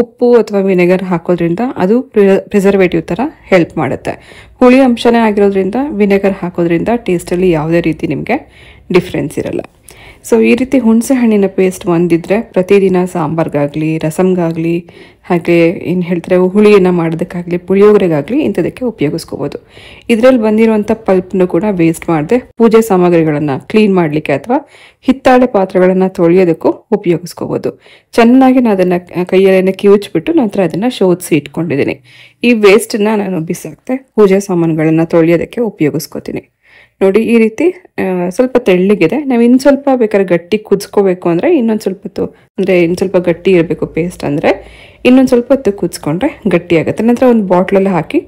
ಉಪ್ಪು ಅಥವಾ ವಿನೆಗರ್ ಹಾಕೋದ್ರಿಂದ ಅದು ಪ್ರಿಸರ್ವೇಟಿವ್ ಥರ ಹೆಲ್ಪ್ ಮಾಡುತ್ತೆ. ಹುಳಿ ಅಂಶನೇ ಆಗಿರೋದ್ರಿಂದ ವಿನೆಗರ್ ಹಾಕೋದ್ರಿಂದ ಟೇಸ್ಟಲ್ಲಿ ಯಾವುದೇ ರೀತಿ ನಿಮಗೆ ಡಿಫ್ರೆನ್ಸ್ ಇರಲ್ಲ. ಸೊ ಈ ರೀತಿ ಹುಣಸೆ ಹಣ್ಣಿನ ಪೇಸ್ಟ್ ಒಂದಿದ್ರೆ ಪ್ರತಿದಿನ ಸಾಂಬಾರ್ಗಾಗಲಿ ರಸಮ್ಗಾಗಲಿ ಹಾಗೆ ಏನು ಹೇಳ್ತಾರೆ ಹುಳಿಯನ್ನು ಮಾಡೋದಕ್ಕಾಗಲಿ ಪುಳಿಯೋಗರೆಗಾಗಲಿ ಇಂಥದಕ್ಕೆ ಉಪಯೋಗಿಸ್ಕೋಬೋದು. ಇದರಲ್ಲಿ ಬಂದಿರುವಂಥ ಪಲ್ಪ್ನು ಕೂಡ ವೇಸ್ಟ್ ಮಾಡದೆ ಪೂಜೆ ಸಾಮಗ್ರಿಗಳನ್ನು ಕ್ಲೀನ್ ಮಾಡಲಿಕ್ಕೆ ಅಥವಾ ಹಿತ್ತಾಳೆ ಪಾತ್ರೆಗಳನ್ನು ತೊಳೆಯೋದಕ್ಕೂ ಉಪಯೋಗಿಸ್ಕೋಬೋದು. ಚೆನ್ನಾಗಿ ನಾನು ಅದನ್ನು ಕೈಯಲ್ಲೇನೆ ಕಿವುಚ್ಬಿಟ್ಟು ನಂತರ ಅದನ್ನು ಶೋಧಿಸಿ ಇಟ್ಕೊಂಡಿದ್ದೀನಿ. ಈ ವೇಸ್ಟನ್ನು ನಾನು ಬಿಸಾಕ್ತೆ ಪೂಜೆ ಸಾಮಾನುಗಳನ್ನು ತೊಳೆಯೋದಕ್ಕೆ ಉಪಯೋಗಿಸ್ಕೋತೀನಿ. ನೋಡಿ ಈ ರೀತಿ ಸ್ವಲ್ಪ ತೆಳ್ಳಗಿದೆ. ನಾವು ಇನ್ನು ಸ್ವಲ್ಪ ಬೇಕಾದ್ರೆ ಗಟ್ಟಿ ಕುದಿಸ್ಕೋಬೇಕು ಅಂದರೆ ಇನ್ನೊಂದು ಸ್ವಲ್ಪ ಹೊತ್ತು, ಅಂದರೆ ಇನ್ನು ಸ್ವಲ್ಪ ಗಟ್ಟಿ ಇರಬೇಕು ಪೇಸ್ಟ್ ಅಂದರೆ ಇನ್ನೊಂದು ಸ್ವಲ್ಪ ಹೊತ್ತು ಕುದಿಸ್ಕೊಂಡ್ರೆ ಗಟ್ಟಿ ಆಗುತ್ತೆ. ನಂತರ ಒಂದು ಬಾಟ್ಲಲ್ಲಿ ಹಾಕಿ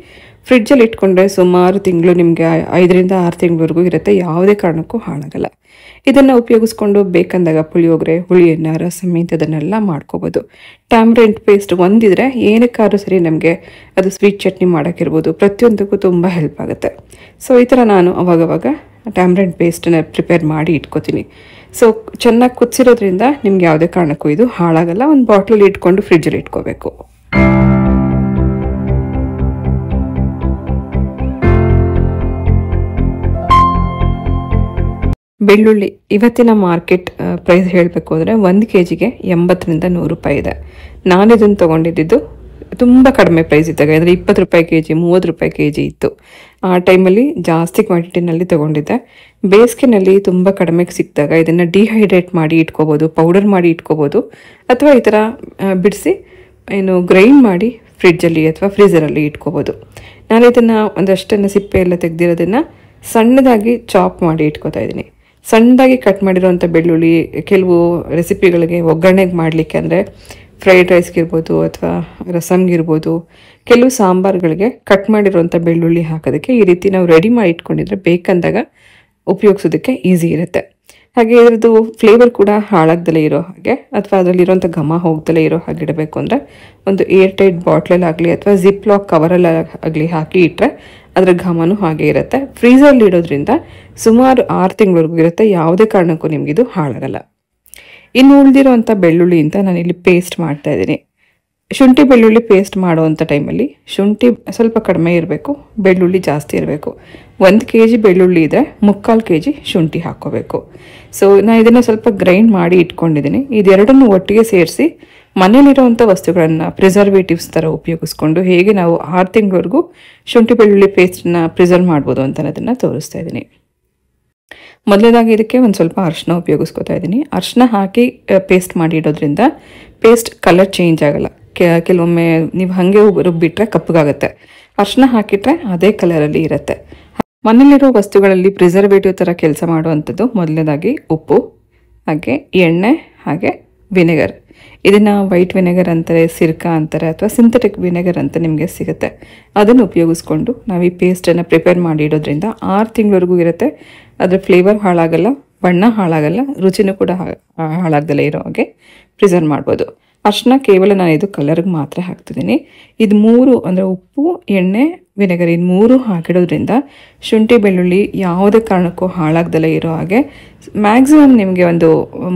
ಫ್ರಿಡ್ಜಲ್ಲಿ ಇಟ್ಕೊಂಡ್ರೆ ಸುಮಾರು ತಿಂಗಳು ನಿಮಗೆ 5ರಿಂದ 6 ತಿಂಗಳವರೆಗೂ ಇರುತ್ತೆ. ಯಾವುದೇ ಕಾರಣಕ್ಕೂ ಹಾಳಾಗಲ್ಲ. ಇದನ್ನು ಉಪಯೋಗಿಸ್ಕೊಂಡು ಬೇಕಂದಾಗ ಪುಳಿಯೋಗರೆ, ಹುಳಿಯನ್ನು, ರಸಮ್ ಇಂಥದನ್ನೆಲ್ಲ ಮಾಡ್ಕೋಬೋದು. ಟ್ಯಾಮ್ರೆಂಟ್ ಪೇಸ್ಟ್ ಒಂದಿದ್ರೆ ಏನಕ್ಕಾದ್ರೂ ಸರಿ ನಮಗೆ ಅದು ಸ್ವೀಟ್ ಚಟ್ನಿ ಮಾಡೋಕ್ಕಿರ್ಬೋದು, ಪ್ರತಿಯೊಂದಕ್ಕೂ ತುಂಬ ಹೆಲ್ಪ್ ಆಗುತ್ತೆ. ಸೊ ಈ ಥರ ನಾನು ಅವಾಗವಾಗ ಟ್ಯಾಮ್ರೆಂಟ್ ಪೇಸ್ಟನ್ನ ಪ್ರಿಪೇರ್ ಮಾಡಿ ಇಟ್ಕೋತೀನಿ. ಸೊ ಚೆನ್ನಾಗಿ ಕುದಿಸಿರೋದ್ರಿಂದ ನಿಮ್ಗೆ ಯಾವುದೇ ಕಾರಣಕ್ಕೂ ಇದು ಹಾಳಾಗಲ್ಲ. ಒಂದು ಬಾಟ್ಲಲ್ಲಿ ಇಟ್ಕೊಂಡು ಫ್ರಿಡ್ಜಲ್ಲಿ ಇಟ್ಕೋಬೇಕು. ಬೆಳ್ಳುಳ್ಳಿ ಇವತ್ತಿನ ಮಾರ್ಕೆಟ್ ಪ್ರೈಸ್ ಹೇಳಬೇಕು ಅಂದರೆ 1 kgಗೆ 80ರಿಂದ 100 ರೂಪಾಯಿ ಇದೆ. ನಾನು ಇದನ್ನು ತೊಗೊಂಡಿದ್ದು ತುಂಬ ಕಡಿಮೆ ಪ್ರೈಸ್ ಇದ್ದಾಗ, ಅಂದರೆ 20 ರೂಪಾಯಿ kg, 30 ರೂಪಾಯಿ kg ಇತ್ತು. ಆ ಟೈಮಲ್ಲಿ ಜಾಸ್ತಿ ಕ್ವಾಂಟಿಟಿನಲ್ಲಿ ತೊಗೊಂಡಿದ್ದೆ. ಬೇಸಿಗೆನಲ್ಲಿ ತುಂಬ ಕಡಿಮೆಗೆ ಸಿಕ್ಕಿದಾಗ ಇದನ್ನು ಡಿಹೈಡ್ರೇಟ್ ಮಾಡಿ ಇಟ್ಕೋಬೋದು, ಪೌಡರ್ ಮಾಡಿ ಇಟ್ಕೋಬೋದು, ಅಥವಾ ಈ ಥರ ಬಿಡಿಸಿ ಏನು ಗ್ರೈಂಡ್ ಮಾಡಿ ಫ್ರಿಡ್ಜಲ್ಲಿ ಅಥವಾ ಫ್ರೀಝರಲ್ಲಿ ಇಟ್ಕೋಬೋದು. ನಾನು ಇದನ್ನು ಒಂದಷ್ಟನ್ನು ಸಿಪ್ಪೆ ಎಲ್ಲ ತೆಗೆದಿರೋದನ್ನು ಸಣ್ಣದಾಗಿ ಚಾಪ್ ಮಾಡಿ ಇಟ್ಕೋತಾ ಇದ್ದೀನಿ. ಸಣ್ಣದಾಗಿ ಕಟ್ ಮಾಡಿರೋವಂಥ ಬೆಳ್ಳುಳ್ಳಿ ಕೆಲವು ರೆಸಿಪಿಗಳಿಗೆ ಒಗ್ಗರಣೆಗೆ ಮಾಡಲಿಕ್ಕೆ, ಅಂದರೆ ಫ್ರೈಡ್ ರೈಸ್ಗಿರ್ಬೋದು ಅಥವಾ ರಸಮ್ಗಿರ್ಬೋದು, ಕೆಲವು ಸಾಂಬಾರುಗಳಿಗೆ ಕಟ್ ಮಾಡಿರೋವಂಥ ಬೆಳ್ಳುಳ್ಳಿ ಹಾಕೋದಕ್ಕೆ ಈ ರೀತಿ ನಾವು ರೆಡಿ ಮಾಡಿ ಇಟ್ಕೊಂಡಿದ್ರೆ ಬೇಕಂದಾಗ ಉಪಯೋಗಿಸೋದಕ್ಕೆ ಈಸಿ ಇರುತ್ತೆ. ಹಾಗೆ ಇದರದ್ದು ಫ್ಲೇವರ್ ಕೂಡ ಹಾಳಾಗ್ದಲೇ ಇರೋ ಹಾಗೆ ಅಥವಾ ಅದರಲ್ಲಿರೋಂಥ ಘಮ ಹೋಗ್ದಲೇ ಇರೋ ಹಾಗೆ ಇಡಬೇಕು ಅಂದರೆ ಒಂದು ಏರ್ ಟೈಟ್ ಬಾಟ್ಲಲ್ಲಾಗಲಿ ಅಥವಾ ಜಿಪ್ ಲಾಕ್ ಕವರಲ್ಲಿ ಆಗಲಿ ಹಾಕಿ ಇಟ್ಟರೆ ಅದರ ಘಮನೂ ಹಾಗೆ ಇರುತ್ತೆ. ಫ್ರೀಝರಲ್ಲಿ ಇಡೋದ್ರಿಂದ ಸುಮಾರು 6 ತಿಂಗಳವರೆಗೂ ಇರುತ್ತೆ. ಯಾವುದೇ ಕಾರಣಕ್ಕೂ ನಿಮಗಿದು ಹಾಳಾಗಲ್ಲ. ಇನ್ನು ಉಳಿದಿರೋವಂಥ ಬೆಳ್ಳುಳ್ಳಿ ಅಂತ ನಾನಿಲ್ಲಿ ಪೇಸ್ಟ್ ಮಾಡ್ತಾ ಇದ್ದೀನಿ. ಶುಂಠಿ ಬೆಳ್ಳುಳ್ಳಿ ಪೇಸ್ಟ್ ಮಾಡುವಂಥ ಟೈಮಲ್ಲಿ ಶುಂಠಿ ಸ್ವಲ್ಪ ಕಡಿಮೆ ಇರಬೇಕು, ಬೆಳ್ಳುಳ್ಳಿ ಜಾಸ್ತಿ ಇರಬೇಕು. 1 kg ಬೆಳ್ಳುಳ್ಳಿ ಇದ್ದರೆ 3/4 kg ಶುಂಠಿ ಹಾಕ್ಕೋಬೇಕು. ಸೊ ನಾನು ಇದನ್ನು ಸ್ವಲ್ಪ ಗ್ರೈಂಡ್ ಮಾಡಿ ಇಟ್ಕೊಂಡಿದ್ದೀನಿ. ಇದೆರಡನ್ನು ಒಟ್ಟಿಗೆ ಸೇರಿಸಿ ಮನೇಲಿರುವಂಥ ವಸ್ತುಗಳನ್ನು ಪ್ರಿಸರ್ವೇಟಿವ್ಸ್ ಥರ ಉಪಯೋಗಿಸ್ಕೊಂಡು ಹೇಗೆ ನಾವು 6 ತಿಂಗಳವರೆಗೂ ಶುಂಠಿ ಬೆಳ್ಳುಳ್ಳಿ ಪೇಸ್ಟನ್ನ ಪ್ರಿಸರ್ವ್ ಮಾಡ್ಬೋದು ಅಂತ ಅದನ್ನು ತೋರಿಸ್ತಾ ಇದ್ದೀನಿ. ಮೊದಲನೇದಾಗಿ ಇದಕ್ಕೆ ಒಂದು ಸ್ವಲ್ಪ ಅರಿಶಿನ ಉಪಯೋಗಿಸ್ಕೊತಾ ಇದ್ದೀನಿ. ಅರಿಶಿನ ಹಾಕಿ ಪೇಸ್ಟ್ ಮಾಡಿ ಇಡೋದ್ರಿಂದ ಪೇಸ್ಟ್ ಕಲರ್ ಚೇಂಜ್ ಆಗಲ್ಲ. ಕೆಲವೊಮ್ಮೆ ನೀವು ಹಾಗೆ ರುಬ್ಬಿಟ್ರೆ ಕಪ್ಪಗಾಗುತ್ತೆ. ಅರಿಶಿನ ಹಾಕಿಟ್ರೆ ಅದೇ ಕಲರಲ್ಲಿ ಇರುತ್ತೆ. ಮನೇಲಿರೋ ವಸ್ತುಗಳಲ್ಲಿ ಪ್ರಿಸರ್ವೇಟಿವ್ ಥರ ಕೆಲಸ ಮಾಡುವಂಥದ್ದು ಮೊದಲನೇದಾಗಿ ಉಪ್ಪು, ಹಾಗೆ ಎಣ್ಣೆ, ಹಾಗೆ ವಿನೆಗರ್. ಇದನ್ನು ವೈಟ್ ವಿನೆಗರ್ ಅಂತಾರೆ, ಸಿರ್ಕಾ ಅಂತಾರೆ, ಅಥವಾ ಸಿಂಥೆಟಿಕ್ ವಿನೆಗರ್ ಅಂತ ನಿಮಗೆ ಸಿಗುತ್ತೆ. ಅದನ್ನು ಉಪಯೋಗಿಸ್ಕೊಂಡು ನಾವು ಈ ಪೇಸ್ಟನ್ನು ಪ್ರಿಪೇರ್ ಮಾಡಿ ಇಡೋದ್ರಿಂದ 6 ತಿಂಗಳವರೆಗೂ ಇರುತ್ತೆ. ಅದರ ಫ್ಲೇವರ್ ಹಾಳಾಗಲ್ಲ, ಬಣ್ಣ ಹಾಳಾಗಲ್ಲ, ರುಚಿನೂ ಕೂಡ ಹಾಳಾಗದಲ್ಲೇ ಇರೋ ಹಾಗೆ ಪ್ರಿಸರ್ವ್ ಮಾಡ್ಬೋದು. ಅರಿಶಿನ ಕೇವಲ ನಾನು ಇದು ಕಲರ್ಗೆ ಮಾತ್ರ ಹಾಕ್ತಿದ್ದೀನಿ. ಇದು 3 ಅಂದರೆ ಉಪ್ಪು, ಎಣ್ಣೆ, ವಿನೆಗರ್, ಇದು 3 ಹಾಕಿಡೋದ್ರಿಂದ ಶುಂಠಿ ಬೆಳ್ಳುಳ್ಳಿ ಯಾವುದೇ ಕಾರಣಕ್ಕೂ ಹಾಳಾಗ್ದಲೇ ಇರೋ ಹಾಗೆ ಮ್ಯಾಕ್ಸಿಮಮ್ ನಿಮಗೆ ಒಂದು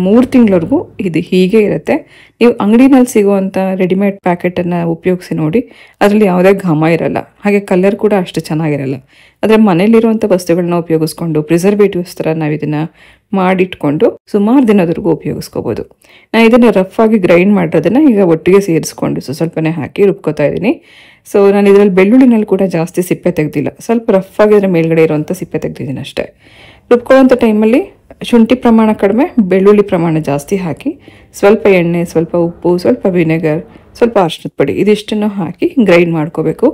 3 ತಿಂಗಳವರೆಗೂ ಇದು ಹೀಗೆ ಇರುತ್ತೆ. ನೀವು ಅಂಗಡಿನಲ್ಲಿ ಸಿಗುವಂಥ ರೆಡಿಮೇಡ್ ಪ್ಯಾಕೆಟನ್ನು ಉಪಯೋಗಿಸಿ ನೋಡಿ, ಅದರಲ್ಲಿ ಯಾವುದೇ ಘಮ ಇರಲ್ಲ, ಹಾಗೆ ಕಲರ್ ಕೂಡ ಅಷ್ಟು ಚೆನ್ನಾಗಿರಲ್ಲ. ಆದರೆ ಮನೇಲಿರುವಂಥ ವಸ್ತುಗಳನ್ನ ಉಪಯೋಗಿಸ್ಕೊಂಡು ಪ್ರಿಸರ್ವೇಟಿವ್ಸ್ ಥರ ನಾವು ಇದನ್ನು ಮಾಡಿಟ್ಕೊಂಡು ಸುಮಾರು ದಿನದವರೆಗೂ ಉಪಯೋಗಿಸ್ಕೋಬೋದು. ನಾನು ಇದನ್ನು ರಫ್ ಆಗಿ ಗ್ರೈಂಡ್ ಮಾಡಿರೋದನ್ನು ಈಗ ಒಟ್ಟಿಗೆ ಸೇರಿಸ್ಕೊಂಡು ಸ್ವಲ್ಪನೇ ಹಾಕಿ ರುಬ್ಕೋತಾ ಇದ್ದೀನಿ. ಸೊ ನಾನು ಇದರಲ್ಲಿ ಬೆಳ್ಳುಳ್ಳಿನಲ್ಲಿ ಕೂಡ ಜಾಸ್ತಿ ಸಿಪ್ಪೆ ತೆಗೆದಿಲ್ಲ, ಸ್ವಲ್ಪ ರಫ್ ಆಗಿ ಅದರ ಮೇಲ್ಗಡೆ ಇರುವಂಥ ಸಿಪ್ಪೆ ತೆಗೆದಿದ್ದೀನಿ ಅಷ್ಟೇ. ರುಬ್ಕೊಳ್ಳೋಂಥ ಟೈಮಲ್ಲಿ ಶುಂಠಿ ಪ್ರಮಾಣ ಕಡಿಮೆ, ಬೆಳ್ಳುಳ್ಳಿ ಪ್ರಮಾಣ ಜಾಸ್ತಿ ಹಾಕಿ ಸ್ವಲ್ಪ ಎಣ್ಣೆ, ಸ್ವಲ್ಪ ಉಪ್ಪು, ಸ್ವಲ್ಪ ವಿನೆಗರ್, ಸ್ವಲ್ಪ ಅರಿಶಿನದ ಪುಡಿ ಇದಿಷ್ಟನ್ನು ಹಾಕಿ ಗ್ರೈಂಡ್ ಮಾಡ್ಕೋಬೇಕು.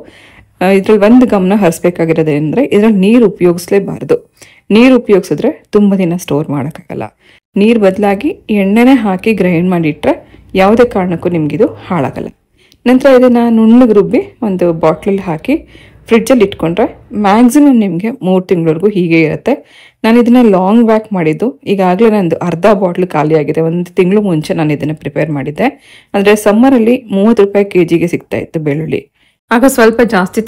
ಇದ್ರಲ್ಲಿ ಒಂದು ಗಮನ ಹರಿಸ್ಬೇಕಾಗಿರೋದೇನೆಂದರೆ ಇದರಲ್ಲಿ ನೀರು ಉಪಯೋಗಿಸ್ಲೇಬಾರ್ದು. ನೀರು ಉಪಯೋಗಿಸಿದ್ರೆ ತುಂಬ ದಿನ ಸ್ಟೋರ್ ಮಾಡೋಕ್ಕಾಗಲ್ಲ. ನೀರು ಬದಲಾಗಿ ಎಣ್ಣೆನೇ ಹಾಕಿ ಗ್ರೈಂಡ್ ಮಾಡಿಟ್ರೆ ಯಾವುದೇ ಕಾರಣಕ್ಕೂ ನಿಮಗಿದು ಹಾಳಾಗಲ್ಲ. ನಂತರ ಇದನ್ನು ನುಣ್ಣಗೆ ರುಬ್ಬಿ ಒಂದು ಬಾಟ್ಲಲ್ಲಿ ಹಾಕಿ ಫ್ರಿಡ್ಜಲ್ಲಿ ಇಟ್ಕೊಂಡ್ರೆ ಮ್ಯಾಕ್ಸಿಮಮ್ ನಿಮಗೆ 3 ತಿಂಗಳವರೆಗೂ ಹೀಗೆ ಇರುತ್ತೆ. ನಾನು ಇದನ್ನು ಲಾಂಗ್ ವ್ಯಾಕ್ ಮಾಡಿದ್ದು, ಈಗಾಗಲೇ ನಂದು ಅರ್ಧ ಬಾಟ್ಲ್ ಖಾಲಿ ಆಗಿದೆ. 1 ತಿಂಗಳು ಮುಂಚೆ ನಾನು ಇದನ್ನು ಪ್ರಿಪೇರ್ ಮಾಡಿದ್ದೆ. ಅಂದರೆ ಸಮ್ಮರಲ್ಲಿ 30 ರೂಪಾಯಿ kgಗೆ ಸಿಗ್ತಾ ಇತ್ತು ಬೆಳ್ಳುಳ್ಳಿ. ಆಗ ಸ್ವಲ್ಪ ಜಾಸ್ತಿ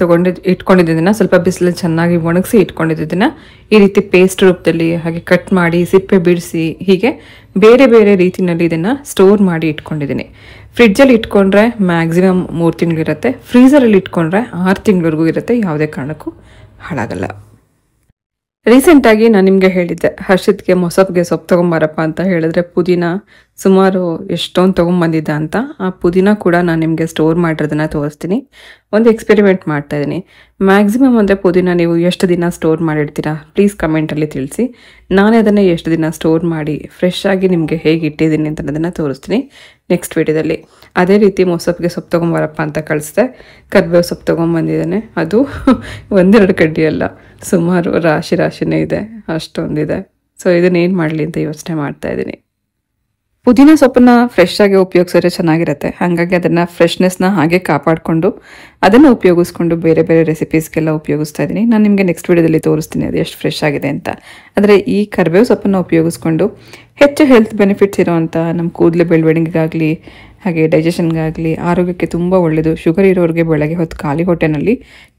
ಇಟ್ಕೊಂಡಿದ್ದನ್ನು ಸ್ವಲ್ಪ ಬಿಸಿಲಲ್ಲಿ ಚೆನ್ನಾಗಿ ಒಣಗಿಸಿ ಇಟ್ಕೊಂಡಿದ್ದನ್ನು ಈ ರೀತಿ ಪೇಸ್ಟ್ ರೂಪದಲ್ಲಿ ಹಾಗೆ ಕಟ್ ಮಾಡಿ ಸಿಪ್ಪೆ ಬಿಡಿಸಿ ಹೀಗೆ ಬೇರೆ ಬೇರೆ ರೀತಿಯಲ್ಲಿ ಇದನ್ನು ಸ್ಟೋರ್ ಮಾಡಿ ಇಟ್ಕೊಂಡಿದ್ದೀನಿ. ಫ್ರಿಡ್ಜಲ್ಲಿ ಇಟ್ಕೊಂಡ್ರೆ ಮ್ಯಾಕ್ಸಿಮಮ್ 3 ತಿಂಗಳಿರುತ್ತೆ, ಫ್ರೀಸರಲ್ಲಿ ಇಟ್ಕೊಂಡ್ರೆ 6 ತಿಂಗಳವರೆಗೂ ಇರುತ್ತೆ, ಯಾವುದೇ ಕಾರಣಕ್ಕೂ ಹಾಳಾಗಲ್ಲ. ರೀಸೆಂಟಾಗಿ ನಾನು ನಿಮಗೆ ಹೇಳಿದ್ದೆ ಹರ್ಷಿತ್ಗೆ ಮೊಸಪ್ಗೆ ಸೊಪ್ಪು ತೊಗೊಂಬಾರಪ್ಪ ಅಂತ ಹೇಳಿದ್ರೆ ಪುದೀನ ಸುಮಾರು ಎಷ್ಟೊಂದು ತೊಗೊಂಬಂದಿದ್ದ ಅಂತ. ಆ ಪುದೀನ ಕೂಡ ನಾನು ನಿಮಗೆ ಸ್ಟೋರ್ ಮಾಡಿರೋದನ್ನು ತೋರಿಸ್ತೀನಿ. ಒಂದು ಎಕ್ಸ್ಪೆರಿಮೆಂಟ್ ಮಾಡ್ತಾ ಇದ್ದೀನಿ. ಮ್ಯಾಕ್ಸಿಮಮ್ ಅಂದರೆ ಪುದೀನ ನೀವು ಎಷ್ಟು ದಿನ ಸ್ಟೋರ್ ಮಾಡಿರ್ತೀರಾ ಪ್ಲೀಸ್ ಕಮೆಂಟಲ್ಲಿ ತಿಳಿಸಿ. ನಾನು ಅದನ್ನು ಎಷ್ಟು ದಿನ ಸ್ಟೋರ್ ಮಾಡಿ ಫ್ರೆಶ್ ಆಗಿ ನಿಮಗೆ ಹೇಗೆ ಇಟ್ಟಿದ್ದೀನಿ ಅಂತ ಅದನ್ನು ತೋರಿಸ್ತೀನಿ ನೆಕ್ಸ್ಟ್ ವಿಡಿಯೋದಲ್ಲಿ. ಅದೇ ರೀತಿ ಮೊಸಪ್ಗೆ ಸೊಪ್ಪು ತೊಗೊಂಬಾರಪ್ಪ ಅಂತ ಕಳಿಸ್ದೆ. ಕರ್ಬೇವು ಸೊಪ್ಪು ತೊಗೊಂಬಂದಿದ್ದಾನೆ. ಅದು 1-2 ಕಡ್ಡಿ ಅಲ್ಲ, ಸುಮಾರು ರಾಶಿನೇ ಇದೆ, ಅಷ್ಟೊಂದಿದೆ. ಸೊ ಇದನ್ನೇನು ಮಾಡಲಿ ಅಂತ ಯೋಚನೆ ಮಾಡ್ತಾ ಇದ್ದೀನಿ. ಪುದೀನ ಸೊಪ್ಪನ್ನ ಫ್ರೆಶ್ ಆಗಿ ಉಪಯೋಗಿಸಿದ್ರೆ ಚೆನ್ನಾಗಿರುತ್ತೆ. ಹಾಗಾಗಿ ಅದನ್ನು ಫ್ರೆಶ್ನೆಸ್ನ ಹಾಗೆ ಕಾಪಾಡಿಕೊಂಡು ಅದನ್ನು ಉಪಯೋಗಿಸ್ಕೊಂಡು ಬೇರೆ ಬೇರೆ ರೆಸಿಪೀಸ್ಗೆಲ್ಲ ಉಪಯೋಗಿಸ್ತಾ ಇದ್ದೀನಿ. ನಾನು ನಿಮಗೆ ನೆಕ್ಸ್ಟ್ ವಿಡಿಯೋದಲ್ಲಿ ತೋರಿಸ್ತೀನಿ ಅದು ಎಷ್ಟು ಫ್ರೆಶ್ ಆಗಿದೆ ಅಂತ. ಆದರೆ ಈ ಕರಿಬೇವು ಸೊಪ್ಪನ್ನು ಉಪಯೋಗಿಸ್ಕೊಂಡು ಹೆಚ್ಚು ಹೆಲ್ತ್ ಬೆನಿಫಿಟ್ಸ್ ಇರೋವಂಥ ನಮ್ಮ ಕೂದಲು ಬೆಳವಣಿಗೆಗಾಗಲಿ ಹಾಗೆ ಡೈಜೆಷನ್ಗಾಗಲಿ ಆರೋಗ್ಯಕ್ಕೆ ತುಂಬ ಒಳ್ಳೆಯದು. ಶುಗರ್ ಇರೋರಿಗೆ ಬೆಳಗ್ಗೆ ಹೊತ್ತು ಖಾಲಿ ಹೊಟ್ಟೆನಲ್ಲಿ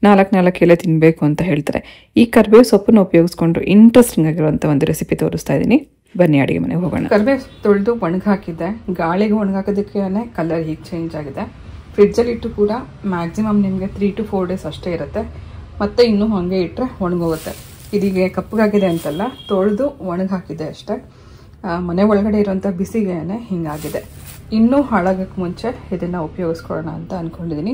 4 ಎಲೆ ತಿನ್ನಬೇಕು ಅಂತ ಹೇಳ್ತಾರೆ. ಈ ಕರಿಬೇವು ಸೊಪ್ಪನ್ನು ಉಪಯೋಗಿಸ್ಕೊಂಡು ಇಂಟ್ರೆಸ್ಟಿಂಗ್ ಆಗಿರುವಂಥ ಒಂದು ರೆಸಿಪಿ ತೋರಿಸ್ತಾ ಇದ್ದೀನಿ. ಬನ್ನಿ ಅಡುಗೆ ಮನೆಗೆ ಹೋಗೋಣ. ಕರಿಬೇವು ತೊಳೆದು ಒಣಗಾಕಿದ್ದೆ. ಗಾಳಿಗೆ ಒಣಗಾಕೋದಕ್ಕೆ ಕಲರ್ ಹೀಗೆ ಚೇಂಜ್ ಆಗಿದೆ. ಫ್ರಿಡ್ಜಲ್ಲಿ ಇಟ್ಟು ಕೂಡ ಮ್ಯಾಕ್ಸಿಮಮ್ ನಿಮಗೆ 3 to 4 ಡೇಸ್ ಅಷ್ಟೇ ಇರುತ್ತೆ. ಮತ್ತೆ ಇನ್ನೂ ಹಾಗೆ ಇಟ್ಟರೆ ಒಣಗೋಗುತ್ತೆ. ಇದೀಗೆ ಕಪ್ಪಗಾಗಿದೆ ಅಂತಲ್ಲ, ತೊಳೆದು ಒಣಗಾಕಿದೆ ಅಷ್ಟೇ. ಮನೆ ಒಳಗಡೆ ಇರೋಂಥ ಬಿಸಿಗೆ ಹಿಂಗಾಗಿದೆ. ಇನ್ನೂ ಹಾಳಾಗೋಕ್ಕೆ ಮುಂಚೆ ಇದನ್ನು ಉಪಯೋಗಿಸ್ಕೊಳ್ಳೋಣ ಅಂತ ಅಂದ್ಕೊಂಡಿದ್ದೀನಿ.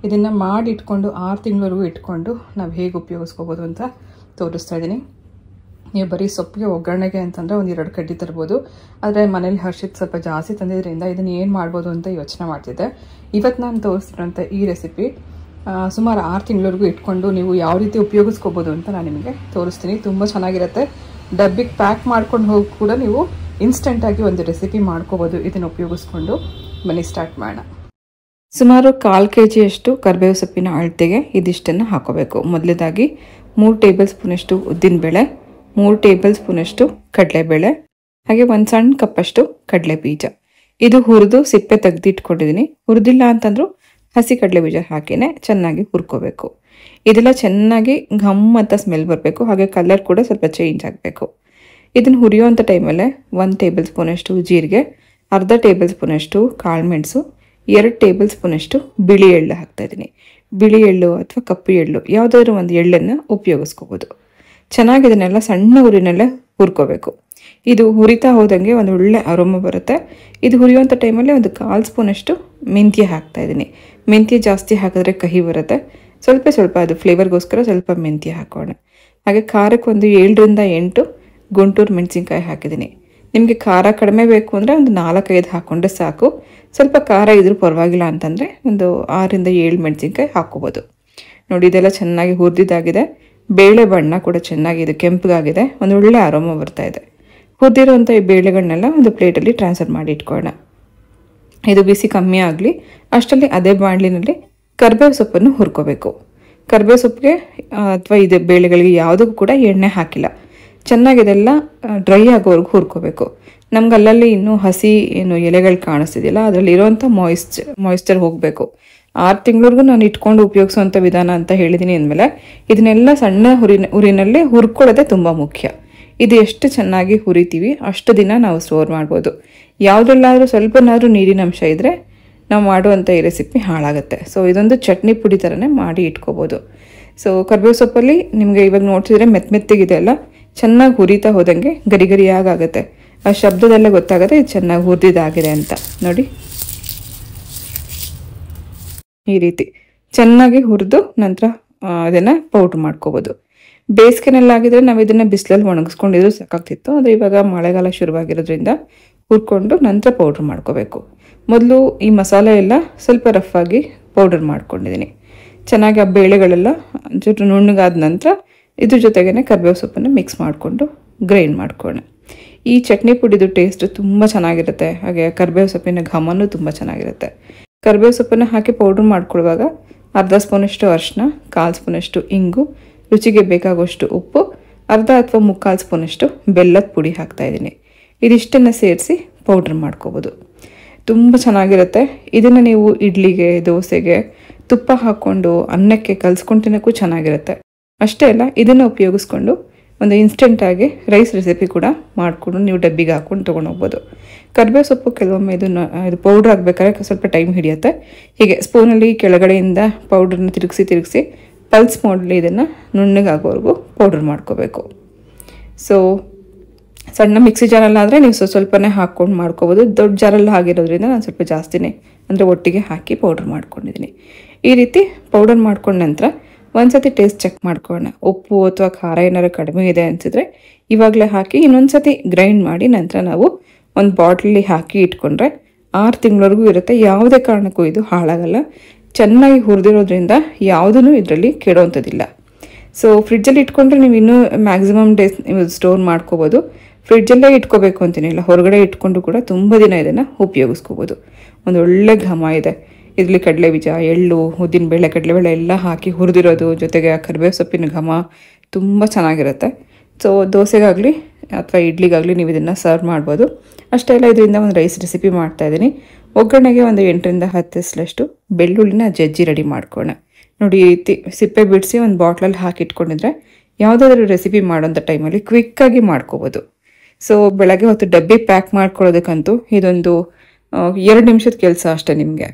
ಇದನ್ನು ಮಾಡಿ ಇಟ್ಕೊಂಡು 6 ತಿಂಗಳವರೆಗೂ ಇಟ್ಕೊಂಡು ನಾವು ಹೇಗೆ ಉಪಯೋಗಿಸ್ಕೋಬೋದು ಅಂತ ತೋರಿಸ್ತಾ ಇದ್ದೀನಿ. ನೀವು ಬರೀ ಸೊಪ್ಪಿಗೆ ಒಗ್ಗರಣೆಗೆ ಅಂತಂದರೆ 1-2 ಕಡ್ಡಿ ತರ್ಬೋದು. ಆದರೆ ಮನೇಲಿ ಹರ್ಷಿತ್ ಸ್ವಲ್ಪ ಜಾಸ್ತಿ ತಂದಿದ್ದರಿಂದ ಇದನ್ನು ಏನು ಮಾಡ್ಬೋದು ಅಂತ ಯೋಚನೆ ಮಾಡ್ತಿದ್ದೆ. ಇವತ್ತು ನಾನು ತೋರಿಸ್ತಿರೋಂಥ ಈ ರೆಸಿಪಿ ಸುಮಾರು 6 ತಿಂಗಳವರೆಗೂ ಇಟ್ಕೊಂಡು ನೀವು ಯಾವ ರೀತಿ ಉಪಯೋಗಿಸ್ಕೋಬೋದು ಅಂತ ನಾನು ನಿಮಗೆ ತೋರಿಸ್ತೀನಿ. ತುಂಬ ಚೆನ್ನಾಗಿರುತ್ತೆ. ಡಬ್ಬಿಗೆ ಪ್ಯಾಕ್ ಮಾಡ್ಕೊಂಡು ಹೋಗಿ ಕೂಡ ನೀವು ಇನ್ಸ್ಟೆಂಟಾಗಿ ಒಂದು ರೆಸಿಪಿ ಮಾಡ್ಕೋಬೋದು ಇದನ್ನು ಉಪಯೋಗಿಸ್ಕೊಂಡು. ಬನ್ನಿ ಸ್ಟಾರ್ಟ್ ಮಾಡೋಣ. ಸುಮಾರು 1/4 kg ಕರಿಬೇವು ಸೊಪ್ಪಿನ ಅಳತೆಗೆ ಇದಿಷ್ಟನ್ನು ಹಾಕೋಬೇಕು. ಮೊದಲನೇದಾಗಿ 3 ಟೇಬಲ್ ಸ್ಪೂನಷ್ಟು ಉದ್ದಿನಬೇಳೆ, 3 ಟೇಬಲ್ ಸ್ಪೂನಷ್ಟು ಕಡಲೆಬೇಳೆ, ಹಾಗೆ 1 ಸಣ್ಣ ಕಪ್ಪಷ್ಟು ಕಡಲೆ ಬೀಜ. ಇದು ಹುರಿದು ಸಿಪ್ಪೆ ತೆಗೆದಿಟ್ಕೊಂಡಿದ್ದೀನಿ. ಹುರಿದಿಲ್ಲ ಅಂತಂದ್ರೂ ಹಸಿ ಕಡಲೆ ಬೀಜ ಹಾಕಿನೇ ಚೆನ್ನಾಗಿ ಹುರ್ಕೋಬೇಕು. ಇದೆಲ್ಲ ಚೆನ್ನಾಗಿ ಘಮ್ ಅಂತ ಸ್ಮೆಲ್ ಬರಬೇಕು. ಹಾಗೆ ಕಲರ್ ಕೂಡ ಸ್ವಲ್ಪ ಚೇಂಜ್ ಆಗಬೇಕು. ಇದನ್ನು ಹುರಿಯುವಂಥ ಟೈಮಲ್ಲೇ 1 ಟೇಬಲ್ ಸ್ಪೂನಷ್ಟು ಜೀರಿಗೆ, ಅರ್ಧ ಟೇಬಲ್ ಸ್ಪೂನಷ್ಟು ಕಾಳುಮೆಣಸು, 2 ಟೇಬಲ್ ಸ್ಪೂನಷ್ಟು ಬಿಳಿ ಎಳ್ಳು ಹಾಕ್ತಾಯಿದ್ದೀನಿ. ಬಿಳಿ ಎಳ್ಳು ಅಥವಾ ಕಪ್ಪು ಎಳ್ಳು ಯಾವುದಾದ್ರೂ ಒಂದು ಎಳ್ಳನ್ನು ಉಪಯೋಗಿಸ್ಕೋಬೋದು. ಚೆನ್ನಾಗಿ ಇದನ್ನೆಲ್ಲ ಸಣ್ಣ ಉರಿನಲ್ಲೇ ಹುರ್ಕೋಬೇಕು. ಇದು ಹುರಿತಾ ಹೋದಂಗೆ ಒಂದು ಒಳ್ಳೆ ಅರೋಮ ಬರುತ್ತೆ. ಇದು ಹುರಿಯುವಂಥ ಟೈಮಲ್ಲಿ ಒಂದು 1/4 ಸ್ಪೂನಷ್ಟು ಮೆಂತ್ಯ ಹಾಕ್ತಾಯಿದ್ದೀನಿ. ಮೆಂತ್ಯ ಜಾಸ್ತಿ ಹಾಕಿದ್ರೆ ಕಹಿ ಬರುತ್ತೆ. ಸ್ವಲ್ಪ ಅದು ಫ್ಲೇವರ್ಗೋಸ್ಕರ ಸ್ವಲ್ಪ ಮೆಂತ್ಯ ಹಾಕೋಣ. ಹಾಗೆ ಖಾರಕ್ಕೆ ಒಂದು 7ರಿಂದ 8 ಗುಂಟೂರು ಮೆಣಸಿನ್ಕಾಯಿ ಹಾಕಿದ್ದೀನಿ. ನಿಮಗೆ ಖಾರ ಕಡಿಮೆ ಬೇಕು ಅಂದರೆ ಒಂದು 4-5 ಹಾಕ್ಕೊಂಡ್ರೆ ಸಾಕು. ಸ್ವಲ್ಪ ಖಾರ ಇದ್ರೂ ಪರವಾಗಿಲ್ಲ ಅಂತಂದರೆ ಒಂದು 6ರಿಂದ 7 ಮೆಣಸಿನ್ಕಾಯಿ ಹಾಕ್ಕೋಬೋದು. ನೋಡಿ ಇದೆಲ್ಲ ಚೆನ್ನಾಗಿ ಹುರಿದಿದ್ದಾಗಿದೆ. ಬೇಳೆ ಬಣ್ಣ ಕೂಡ ಚೆನ್ನಾಗಿದೆ, ಕೆಂಪಗಾಗಿದೆ, ಒಂದು ಒಳ್ಳೆ ಅರೋಮ ಬರ್ತಾಯಿದೆ. ಹುರಿದಿರೋಂಥ ಈ ಬೇಳೆಗಳನ್ನೆಲ್ಲ ಒಂದು ಪ್ಲೇಟಲ್ಲಿ ಟ್ರಾನ್ಸ್ಫರ್ ಮಾಡಿ ಇಟ್ಕೊಳ್ಳೋಣ. ಇದು ಬಿಸಿ ಕಮ್ಮಿ ಆಗಲಿ ಅಷ್ಟರಲ್ಲಿ ಅದೇ ಬಾಣಲಿನಲ್ಲಿ ಕರಿಬೇವು ಸೊಪ್ಪನ್ನು ಹುರ್ಕೋಬೇಕು. ಕರಿಬೇವು ಸೊಪ್ಪಿಗೆ ಅಥವಾ ಇದು ಬೇಳೆಗಳಿಗೆ ಯಾವುದಕ್ಕೂ ಕೂಡ ಎಣ್ಣೆ ಹಾಕಿಲ್ಲ. ಚೆನ್ನಾಗಿದೆಲ್ಲ ಡ್ರೈ ಆಗೋವರೆಗೂ ಹುರ್ಕೋಬೇಕು. ನಮ್ಗೆ ಅಲ್ಲಲ್ಲಿ ಇನ್ನೂ ಹಸಿ ಎಲೆಗಳು ಕಾಣಿಸ್ತಿದೆಯಲ್ಲ, ಅದರಲ್ಲಿ ಇರೋವಂಥ ಮಾಯಿಶ್ಚರ್ ಹೋಗಬೇಕು. 6 ತಿಂಗಳವರೆಗೂ ನಾನು ಇಟ್ಕೊಂಡು ಉಪಯೋಗಿಸೋವಂಥ ವಿಧಾನ ಅಂತ ಹೇಳಿದ್ದೀನಿ ಅಂದಮೇಲೆ ಇದನ್ನೆಲ್ಲ ಸಣ್ಣ ಉರಿನಲ್ಲಿ ಹುರ್ಕೊಳ್ಳೋದೇ ತುಂಬ ಮುಖ್ಯ. ಇದು ಎಷ್ಟು ಚೆನ್ನಾಗಿ ಹುರಿತೀವಿ ಅಷ್ಟು ದಿನ ನಾವು ಸ್ಟೋರ್ ಮಾಡ್ಬೋದು. ಯಾವುದ್ರಲ್ಲಾದರೂ ಸ್ವಲ್ಪನಾದರೂ ನೀರಿನ ಅಂಶ ಇದ್ದರೆ ನಾವು ಮಾಡುವಂಥ ಈ ರೆಸಿಪಿ ಹಾಳಾಗುತ್ತೆ. ಸೊ ಇದೊಂದು ಚಟ್ನಿ ಪುಡಿ ಥರನೇ ಮಾಡಿ ಇಟ್ಕೋಬೋದು. ಸೊ ಕರಿಬೇವು ಸೊಪ್ಪಲ್ಲಿ ನಿಮಗೆ ಇವಾಗ ನೋಡ್ತಿದ್ರೆ ಮೆತ್ತಗಿದೆ ಅಲ್ಲ, ಚೆನ್ನಾಗಿ ಹುರಿತಾ ಹೋದಂಗೆ ಗರಿಯಾಗುತ್ತೆ. ಆ ಶಬ್ದದಲ್ಲೇ ಗೊತ್ತಾಗುತ್ತೆ ಇದು ಚೆನ್ನಾಗಿ ಹುರಿದಿದ್ದಾಗಿದೆ ಅಂತ. ನೋಡಿ ಈ ರೀತಿ ಚೆನ್ನಾಗಿ ಹುರಿದು ನಂತರ ಅದನ್ನು ಪೌಡ್ರ್ ಮಾಡ್ಕೋಬೋದು. ಬೇಸಿಗೆನಲ್ಲಾಗಿದ್ರೆ ನಾವು ಇದನ್ನು ಬಿಸಿಲಲ್ಲಿ ಒಣಗಿಸ್ಕೊಂಡಿದ್ರು ಸಾಕಾಗ್ತಿತ್ತು. ಆದರೆ ಇವಾಗ ಮಳೆಗಾಲ ಶುರುವಾಗಿರೋದ್ರಿಂದ ಹುರ್ಕೊಂಡು ನಂತರ ಪೌಡ್ರ್ ಮಾಡ್ಕೋಬೇಕು. ಮೊದಲು ಈ ಮಸಾಲೆ ಎಲ್ಲ ಸ್ವಲ್ಪ ರಫಾಗಿ ಪೌಡರ್ ಮಾಡ್ಕೊಂಡಿದ್ದೀನಿ. ಚೆನ್ನಾಗಿ ಆ ಬೇಳೆಗಳೆಲ್ಲ ಜೊತೆ ನುಣ್ಣಗಾದ ನಂತರ ಇದ್ರ ಜೊತೆಗೇ ಕರಿಬೇವು ಸೊಪ್ಪನ್ನು ಮಿಕ್ಸ್ ಮಾಡಿಕೊಂಡು ಗ್ರೈಂಡ್ ಮಾಡ್ಕೊಳ್ಳೋಣ. ಈ ಚಟ್ನಿ ಪುಡಿದು ಟೇಸ್ಟ್ ತುಂಬ ಚೆನ್ನಾಗಿರುತ್ತೆ. ಹಾಗೆ ಕರಿಬೇವು ಸೊಪ್ಪಿನ ಘಮನೂ ತುಂಬ ಚೆನ್ನಾಗಿರುತ್ತೆ. ಕರಿಬೇವು ಸೊಪ್ಪನ್ನು ಹಾಕಿ ಪೌಡ್ರ್ ಮಾಡ್ಕೊಳ್ಳುವಾಗ 1/2 ಸ್ಪೂನಷ್ಟು ಅರಿಶಿನ, 1/4 ಸ್ಪೂನಷ್ಟು ಇಂಗು, ರುಚಿಗೆ ಬೇಕಾಗುವಷ್ಟು ಉಪ್ಪು, 1/2 ಅಥವಾ 3/4 ಸ್ಪೂನಷ್ಟು ಬೆಲ್ಲದ ಪುಡಿ ಹಾಕ್ತಾಯಿದ್ದೀನಿ. ಇದಿಷ್ಟನ್ನು ಸೇರಿಸಿ ಪೌಡ್ರ್ ಮಾಡ್ಕೋಬೋದು. ತುಂಬ ಚೆನ್ನಾಗಿರುತ್ತೆ. ಇದನ್ನು ನೀವು ಇಡ್ಲಿಗೆ, ದೋಸೆಗೆ ತುಪ್ಪ ಹಾಕ್ಕೊಂಡು ಅನ್ನಕ್ಕೆ ಕಲಿಸ್ಕೊಂಡು ತಿನ್ನೋಕ್ಕೂ ಚೆನ್ನಾಗಿರುತ್ತೆ. ಅಷ್ಟೇ ಅಲ್ಲ, ಇದನ್ನು ಉಪಯೋಗಿಸ್ಕೊಂಡು ಒಂದು ಇನ್ಸ್ಟೆಂಟಾಗಿ ರೈಸ್ ರೆಸಿಪಿ ಕೂಡ ಮಾಡಿಕೊಂಡು ನೀವು ಡಬ್ಬಿಗೆ ಹಾಕ್ಕೊಂಡು ತೊಗೊಂಡೋಗ್ಬೋದು. ಕರಿಬೇವು ಸೊಪ್ಪು ಕೆಲವೊಮ್ಮೆ ಇದು ಪೌಡ್ರ್ ಆಗಬೇಕಾದ್ರೆ ಸ್ವಲ್ಪ ಟೈಮ್ ಹಿಡಿಯುತ್ತೆ. ಹೀಗೆ ಸ್ಪೂನಲ್ಲಿ ಕೆಳಗಡೆಯಿಂದ ಪೌಡ್ರನ್ನ ತಿರುಗಿಸಿ ಪಲ್ಸ್ ಮಾಡಲಿ ಇದನ್ನು ನುಣ್ಣಗಾಗೋವರೆಗೂ ಪೌಡ್ರ್ ಮಾಡ್ಕೋಬೇಕು. ಸೊ ಸಣ್ಣ ಮಿಕ್ಸಿ ಜಾರಲ್ಲಾದರೆ ನೀವು ಸ್ವಲ್ಪನೇ ಹಾಕ್ಕೊಂಡು ಮಾಡ್ಕೋಬೋದು. ದೊಡ್ಡ ಜಾರಲ್ಲಿ ಆಗಿರೋದ್ರಿಂದ ನಾನು ಸ್ವಲ್ಪ ಜಾಸ್ತಿನೇ ಅಂದರೆ ಒಟ್ಟಿಗೆ ಹಾಕಿ ಪೌಡ್ರ್ ಮಾಡ್ಕೊಂಡಿದ್ದೀನಿ. ಈ ರೀತಿ ಪೌಡರ್ ಮಾಡ್ಕೊಂಡ ನಂತರ ಒಂದ್ಸತಿ ಟೇಸ್ಟ್ ಚೆಕ್ ಮಾಡ್ಕೊಳ್ಳೋಣ. ಉಪ್ಪು ಅಥವಾ ಖಾರ ಏನಾದ್ರು ಕಡಿಮೆ ಇದೆ ಅನಿಸಿದ್ರೆ ಇವಾಗಲೇ ಹಾಕಿ ಇನ್ನೊಂದ್ಸತಿ ಗ್ರೈಂಡ್ ಮಾಡಿ ನಂತರ ನಾವು ಒಂದು ಬಾಟ್ಲಲ್ಲಿ ಹಾಕಿ ಇಟ್ಕೊಂಡ್ರೆ 6 ತಿಂಗಳವರೆಗೂ ಇರುತ್ತೆ. ಯಾವುದೇ ಕಾರಣಕ್ಕೂ ಇದು ಹಾಳಾಗಲ್ಲ. ಚೆನ್ನಾಗಿ ಹುರಿದಿರೋದ್ರಿಂದ ಯಾವುದೂ ಇದರಲ್ಲಿ ಕೆಡೋವಂಥದ್ದಿಲ್ಲ. ಸೊ ಫ್ರಿಡ್ಜಲ್ಲಿ ಇಟ್ಕೊಂಡ್ರೆ ನೀವು ಇನ್ನೂ ಮ್ಯಾಕ್ಸಿಮಮ್ ಡೇಸ್ ನೀವು ಸ್ಟೋರ್ ಮಾಡ್ಕೋಬೋದು. ಫ್ರಿಡ್ಜಲ್ಲೇ ಇಟ್ಕೋಬೇಕು ಅಂತೇನಿಲ್ಲ, ಹೊರಗಡೆ ಇಟ್ಕೊಂಡು ಕೂಡ ತುಂಬ ದಿನ ಇದನ್ನು ಉಪಯೋಗಿಸ್ಕೋಬೋದು. ಒಂದು ಒಳ್ಳೆ ಘಮ ಇದೆ. ಇದರಲ್ಲಿ ಕಡಲೆ ಬೀಜ, ಎಳ್ಳು, ಉದ್ದಿನಬೇಳೆ, ಕಡಲೆಬೇಳೆ ಎಲ್ಲ ಹಾಕಿ ಹುರಿದಿರೋದು ಜೊತೆಗೆ ಕರಿಬೇವು ಸೊಪ್ಪಿನ ಘಮ ತುಂಬ ಚೆನ್ನಾಗಿರುತ್ತೆ. ಸೊ ದೋಸೆಗಾಗಲಿ ಅಥವಾ ಇಡ್ಲಿಗಾಗಲಿ ನೀವು ಇದನ್ನು ಸರ್ವ್ ಮಾಡ್ಬೋದು. ಅಷ್ಟೇ ಅಲ್ಲ, ಇದರಿಂದ ಒಂದು ರೈಸ್ ರೆಸಿಪಿ ಮಾಡ್ತಾಯಿದ್ದೀನಿ. ಒಗ್ಗರಣೆಗೆ ಒಂದು 8ರಿಂದ 10 ಎಸಳಷ್ಟು ಬೆಳ್ಳುಳ್ಳಿನ ಜಜ್ಜಿ ರೆಡಿ ಮಾಡ್ಕೊಳ್ಳೋಣ. ನೋಡಿ ಈ ರೀತಿ ಸಿಪ್ಪೆ ಬಿಡಿಸಿ ಒಂದು ಬಾಟ್ಲಲ್ಲಿ ಹಾಕಿಟ್ಕೊಂಡಿದ್ರೆ ಯಾವುದಾದ್ರೂ ರೆಸಿಪಿ ಮಾಡೋಂಥ ಟೈಮಲ್ಲಿ ಕ್ವಿಕ್ಕಾಗಿ ಮಾಡ್ಕೋಬೋದು. ಸೊ ಬೆಳಗ್ಗೆ ಹೊತ್ತು ಡಬ್ಬಿ ಪ್ಯಾಕ್ ಮಾಡ್ಕೊಳ್ಳೋದಕ್ಕಂತೂ ಇದೊಂದು 2 ನಿಮಿಷದ ಕೆಲಸ ಅಷ್ಟೇ ನಿಮಗೆ.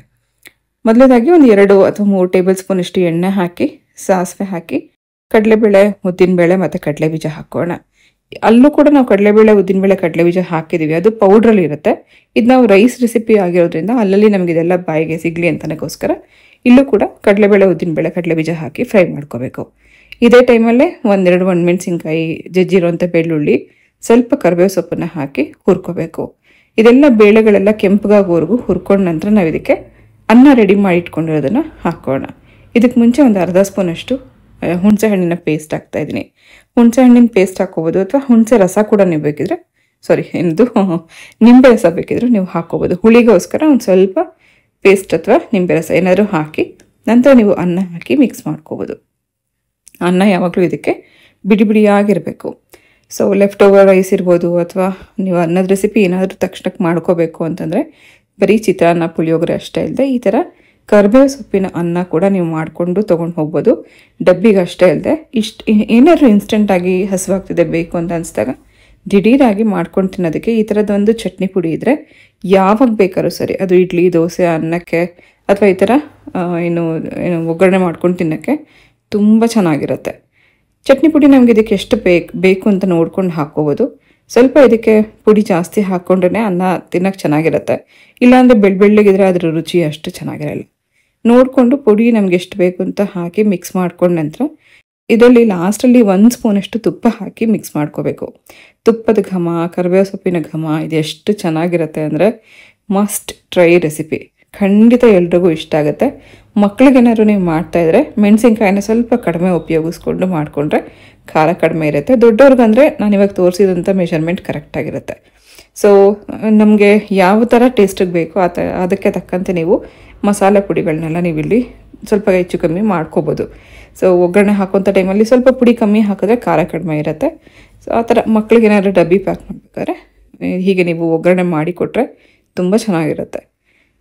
ಮೊದಲನೇದಾಗಿ ಒಂದು 2 ಅಥವಾ 3 ಟೇಬಲ್ ಸ್ಪೂನಷ್ಟು ಎಣ್ಣೆ ಹಾಕಿ, ಸಾಸಿವೆ ಹಾಕಿ, ಕಡಲೆಬೇಳೆ, ಉದ್ದಿನಬೇಳೆ ಮತ್ತು ಕಡಲೆಬೀಜ ಹಾಕೋಣ. ಅಲ್ಲೂ ಕೂಡ ನಾವು ಕಡಲೆಬೇಳೆ, ಉದ್ದಿನಬೇಳೆ, ಕಡಲೆಬೀಜ ಹಾಕಿದ್ದೀವಿ, ಅದು ಪೌಡ್ರಲ್ಲಿ ಇರುತ್ತೆ. ಇದು ನಾವು ರೈಸ್ ರೆಸಿಪಿ ಆಗಿರೋದ್ರಿಂದ ಅಲ್ಲಲ್ಲಿ ನಮಗೆ ಇದೆಲ್ಲ ಬಾಯಿಗೆ ಸಿಗಲಿ ಅಂತನಕ್ಕೋಸ್ಕರ ಇಲ್ಲೂ ಕೂಡ ಕಡಲೆಬೇಳೆ, ಉದ್ದಿನಬೇಳೆ, ಕಡಲೆಬೀಜ ಹಾಕಿ ಫ್ರೈ ಮಾಡ್ಕೋಬೇಕು. ಇದೇ ಟೈಮಲ್ಲೇ 1-2 ಒಣಮೆಣಸಿನ್ಕಾಯಿ, ಜಜ್ಜಿರುವಂಥ ಬೆಳ್ಳುಳ್ಳಿ, ಸ್ವಲ್ಪ ಕರಿಬೇವು ಸೊಪ್ಪನ್ನು ಹಾಕಿ ಹುರ್ಕೋಬೇಕು. ಇದೆಲ್ಲ ಬೇಳೆಗಳೆಲ್ಲ ಕೆಂಪಗಾಗೋವರೆಗೂ ಹುರ್ಕೊಂಡ ನಂತರ ನಾವು ಇದಕ್ಕೆ ಅನ್ನ ರೆಡಿ ಮಾಡಿ ಇಟ್ಕೊಂಡಿರೋದನ್ನು ಹಾಕೋಣ. ಇದಕ್ಕೆ ಮುಂಚೆ ಒಂದು 1/2 ಸ್ಪೂನಷ್ಟು ಹುಣಸೆ ಹಣ್ಣಿನ ಪೇಸ್ಟ್ ಹಾಕ್ತಾಯಿದ್ದೀನಿ. ಹುಣಸೆ ಹಣ್ಣಿನ ಪೇಸ್ಟ್ ಹಾಕ್ಕೋಬೋದು ಅಥವಾ ಹುಣಸೆ ರಸ ಕೂಡ ನೀವು ಬೇಕಿದ್ರೆ, ನಿಂಬೆ ರಸ ಬೇಕಿದ್ರೆ ನೀವು ಹಾಕ್ಕೋಬೋದು. ಹುಳಿಗೋಸ್ಕರ ಒಂದು ಸ್ವಲ್ಪ ಪೇಸ್ಟ್ ಅಥವಾ ನಿಂಬೆ ರಸ ಏನಾದರೂ ಹಾಕಿ ನಂತರ ನೀವು ಅನ್ನ ಹಾಕಿ ಮಿಕ್ಸ್ ಮಾಡ್ಕೋಬೋದು. ಅನ್ನ ಯಾವಾಗಲೂ ಇದಕ್ಕೆ ಬಿಡಿ ಬಿಡಿಯಾಗಿರಬೇಕು. ಸೊ ಲೆಫ್ಟ್ ಓವರ್ ರೈಸ್ ಇರ್ಬೋದು ಅಥವಾ ನೀವು ಅನ್ನದ ರೆಸಿಪಿ ಏನಾದರೂ ತಕ್ಷಣಕ್ಕೆ ಮಾಡ್ಕೋಬೇಕು ಅಂತಂದರೆ ಬರೀ ಚಿತ್ರಾನ್ನ, ಪುಳಿಯೋಗರೆ ಅಷ್ಟೇ ಇಲ್ಲದೆ ಈ ಥರ ಕರಿಬೇವು ಸೊಪ್ಪಿನ ಅನ್ನ ಕೂಡ ನೀವು ಮಾಡಿಕೊಂಡು ತೊಗೊಂಡು ಹೋಗ್ಬೋದು. ಡಬ್ಬಿಗೆ ಅಷ್ಟೇ ಇಲ್ಲದೆ ಏನಾದರೂ ಇನ್ಸ್ಟೆಂಟಾಗಿ ಹಸುವಾಗ್ತಿದೆ ಬೇಕು ಅಂತ ಅನಿಸಿದಾಗ ದಿಢೀರಾಗಿ ಮಾಡ್ಕೊಂಡು ತಿನ್ನೋದಕ್ಕೆ ಈ ಥರದೊಂದು ಚಟ್ನಿ ಪುಡಿ ಇದ್ದರೆ ಯಾವಾಗ ಬೇಕಾದ್ರೂ ಸರಿ, ಅದು ಇಡ್ಲಿ ದೋಸೆ ಅನ್ನಕ್ಕೆ ಅಥವಾ ಈ ಥರ ಏನು ಒಗ್ಗರಣೆ ಮಾಡ್ಕೊಂಡು ತಿನ್ನೋಕ್ಕೆ ತುಂಬ ಚೆನ್ನಾಗಿರುತ್ತೆ. ಚಟ್ನಿ ಪುಡಿ ನಮಗೆ ಇದಕ್ಕೆ ಎಷ್ಟು ಬೇಕು ಅಂತ ನೋಡ್ಕೊಂಡು ಹಾಕ್ಕೋಬೋದು. ಸ್ವಲ್ಪ ಇದಕ್ಕೆ ಪುಡಿ ಜಾಸ್ತಿ ಹಾಕ್ಕೊಂಡ್ರೆ ಅನ್ನ ತಿನ್ನೋಕ್ಕೆ ಚೆನ್ನಾಗಿರುತ್ತೆ. ಇಲ್ಲಾಂದರೆ ಬೆಳ್ಳಗಿದ್ರೆ ಅದರ ರುಚಿ ಅಷ್ಟು ಚೆನ್ನಾಗಿರಲ್ಲ. ನೋಡಿಕೊಂಡು ಪುಡಿ ನಮ್ಗೆ ಎಷ್ಟು ಬೇಕು ಅಂತ ಹಾಕಿ ಮಿಕ್ಸ್ ಮಾಡ್ಕೊಂಡ ನಂತರ ಇದರಲ್ಲಿ ಲಾಸ್ಟಲ್ಲಿ 1 ಸ್ಪೂನಷ್ಟು ತುಪ್ಪ ಹಾಕಿ ಮಿಕ್ಸ್ ಮಾಡ್ಕೋಬೇಕು. ತುಪ್ಪದ ಘಮ, ಕರಿಬೇವು ಸೊಪ್ಪಿನ ಘಮ ಇದು ಎಷ್ಟು ಚೆನ್ನಾಗಿರುತ್ತೆ ಅಂದರೆ ಮಸ್ಟ್ ಟ್ರೈ ರೆಸಿಪಿ. ಖಂಡಿತ ಎಲ್ರಿಗೂ ಇಷ್ಟ ಆಗುತ್ತೆ. ಮಕ್ಳಿಗೇನಾದ್ರು ನೀವು ಮಾಡ್ತಾಯಿದ್ರೆ ಮೆಣಸಿನ್ಕಾಯಿನ ಸ್ವಲ್ಪ ಕಡಿಮೆ ಉಪಯೋಗಿಸ್ಕೊಂಡು ಮಾಡಿಕೊಂಡ್ರೆ ಖಾರ ಕಡಿಮೆ ಇರುತ್ತೆ. ದೊಡ್ಡವ್ರಿಗಂದರೆ ನಾನು ಇವಾಗ ತೋರಿಸಿದಂಥ ಮೆಷರ್ಮೆಂಟ್ ಕರೆಕ್ಟಾಗಿರುತ್ತೆ. ಸೊ ನಮಗೆ ಯಾವ ಥರ ಟೇಸ್ಟಿಗೆ ಬೇಕೋ ಅದಕ್ಕೆ ತಕ್ಕಂತೆ ನೀವು ಮಸಾಲೆ ಪುಡಿಗಳನ್ನೆಲ್ಲ ನೀವು ಇಲ್ಲಿ ಸ್ವಲ್ಪ ಹೆಚ್ಚು ಕಮ್ಮಿ ಮಾಡ್ಕೋಬೋದು. ಸೊ ಒಗ್ಗರಣೆ ಹಾಕೋಂಥ ಟೈಮಲ್ಲಿ ಸ್ವಲ್ಪ ಪುಡಿ ಕಮ್ಮಿ ಹಾಕಿದ್ರೆ ಖಾರ ಕಡಿಮೆ ಇರುತ್ತೆ. ಸೊ ಆ ಥರ ಮಕ್ಳಿಗೇನಾದ್ರು ಡಬ್ಬಿ ಪ್ಯಾಕ್ ಮಾಡ್ಬೇಕಾದ್ರೆ ಹೀಗೆ ನೀವು ಒಗ್ಗರಣೆ ಮಾಡಿ ಕೊಟ್ಟರೆ ತುಂಬ ಚೆನ್ನಾಗಿರುತ್ತೆ.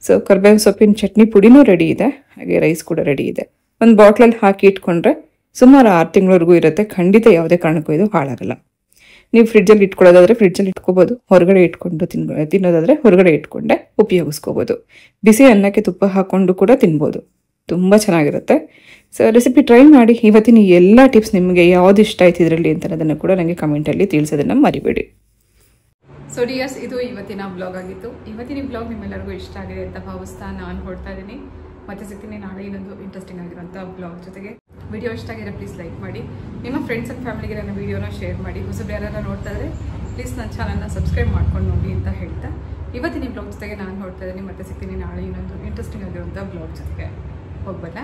ಸೊ ಕರಿಬೇವು ಸೊಪ್ಪಿನ ಚಟ್ನಿ ಪುಡಿನೂ ರೆಡಿ ಇದೆ, ಹಾಗೆ ರೈಸ್ ಕೂಡ ರೆಡಿ ಇದೆ. ಒಂದು ಬಾಟ್ಲಲ್ಲಿ ಹಾಕಿ ಇಟ್ಕೊಂಡ್ರೆ ಸುಮಾರು 6 ತಿಂಗಳವರೆಗೂ ಇರುತ್ತೆ. ಖಂಡಿತ ಯಾವುದೇ ಕಾರಣಕ್ಕೂ ಇದು ಹಾಳಾಗಲ್ಲ. ನೀವು ಫ್ರಿಡ್ಜಲ್ಲಿ ಇಟ್ಕೊಳ್ಳೋದಾದರೆ ಫ್ರಿಡ್ಜಲ್ಲಿ ಇಟ್ಕೋಬೋದು, ಹೊರಗಡೆ ಇಟ್ಕೊಂಡು ತಿನ್ನೋದಾದರೆ ಹೊರಗಡೆ ಇಟ್ಕೊಂಡೆ ಉಪಯೋಗಿಸ್ಕೋಬೋದು. ಬಿಸಿ ಅನ್ನಕ್ಕೆ ತುಪ್ಪ ಹಾಕ್ಕೊಂಡು ಕೂಡ ತಿನ್ಬೋದು, ತುಂಬ ಚೆನ್ನಾಗಿರುತ್ತೆ. ಸೊ ರೆಸಿಪಿ ಟ್ರೈ ಮಾಡಿ. ಇವತ್ತಿನ ಎಲ್ಲ ಟಿಪ್ಸ್ ನಿಮಗೆ ಯಾವ್ದು ಇಷ್ಟ ಆಯ್ತು ಇದರಲ್ಲಿ ಅಂತ ಅದನ್ನು ಕೂಡ ನನಗೆ ಕಮೆಂಟಲ್ಲಿ ತಿಳಿಸೋದನ್ನು ಮರಿಬೇಡಿ. ಸೊ ಡಿಯರ್ಸ್, ಇದು ಇವತ್ತಿನ ಬ್ಲಾಗ್ ಆಗಿತ್ತು. ಇವತ್ತಿನ ಬ್ಲಾಗ್ ನಿಮ್ಮೆಲ್ಲರಿಗೂ ಇಷ್ಟ ಆಗಿದೆ ಅಂತ ಭಾವಿಸ್ತಾ ನಾನು ಹೊಡ್ತಾ ಇದ್ದೀನಿ. ಮತ್ತೆ ಸಿಗ್ತೀನಿ ನಾಳೆ ಇನ್ನೊಂದು ಇಂಟ್ರೆಸ್ಟಿಂಗ್ ಆಗಿರೋಂಥ ಬ್ಲಾಗ್ ಜೊತೆಗೆ. ವಿಡಿಯೋ ಇಷ್ಟ ಆಗಿದ್ರೆ ಪ್ಲೀಸ್ ಲೈಕ್ ಮಾಡಿ, ನಿಮ್ಮ ಫ್ರೆಂಡ್ಸ್ ಆ್ಯಂಡ್ ಫ್ಯಾಮಿಲಿಗೆ ನನ್ನ ವೀಡಿಯೋನ ಶೇರ್ ಮಾಡಿ. ಹೊಸಬ್ರು ಯಾರು ನೋಡ್ತಾ ಇದ್ರೆ ಪ್ಲೀಸ್ ನನ್ನ ಚಾನಲ್ನ ಸಬ್ಸ್ಕ್ರೈಬ್ ಮಾಡ್ಕೊಂಡು ನೋಡಿ ಅಂತ ಹೇಳ್ತಾ ಇವತ್ತಿನ ಬ್ಲಾಗ್ ಜೊತೆಗೆ ನಾನು ಹೊಡ್ತಾ ಇದ್ದೀನಿ. ಮತ್ತೆ ಸಿಗ್ತೀನಿ ನಾಳೆ ಇನ್ನೊಂದು ಇಂಟ್ರೆಸ್ಟಿಂಗ್ ಆಗಿರೋಂಥ ಬ್ಲಾಗ್ ಜೊತೆಗೆ. ಹೋಗ್ಬಲ್ಲ.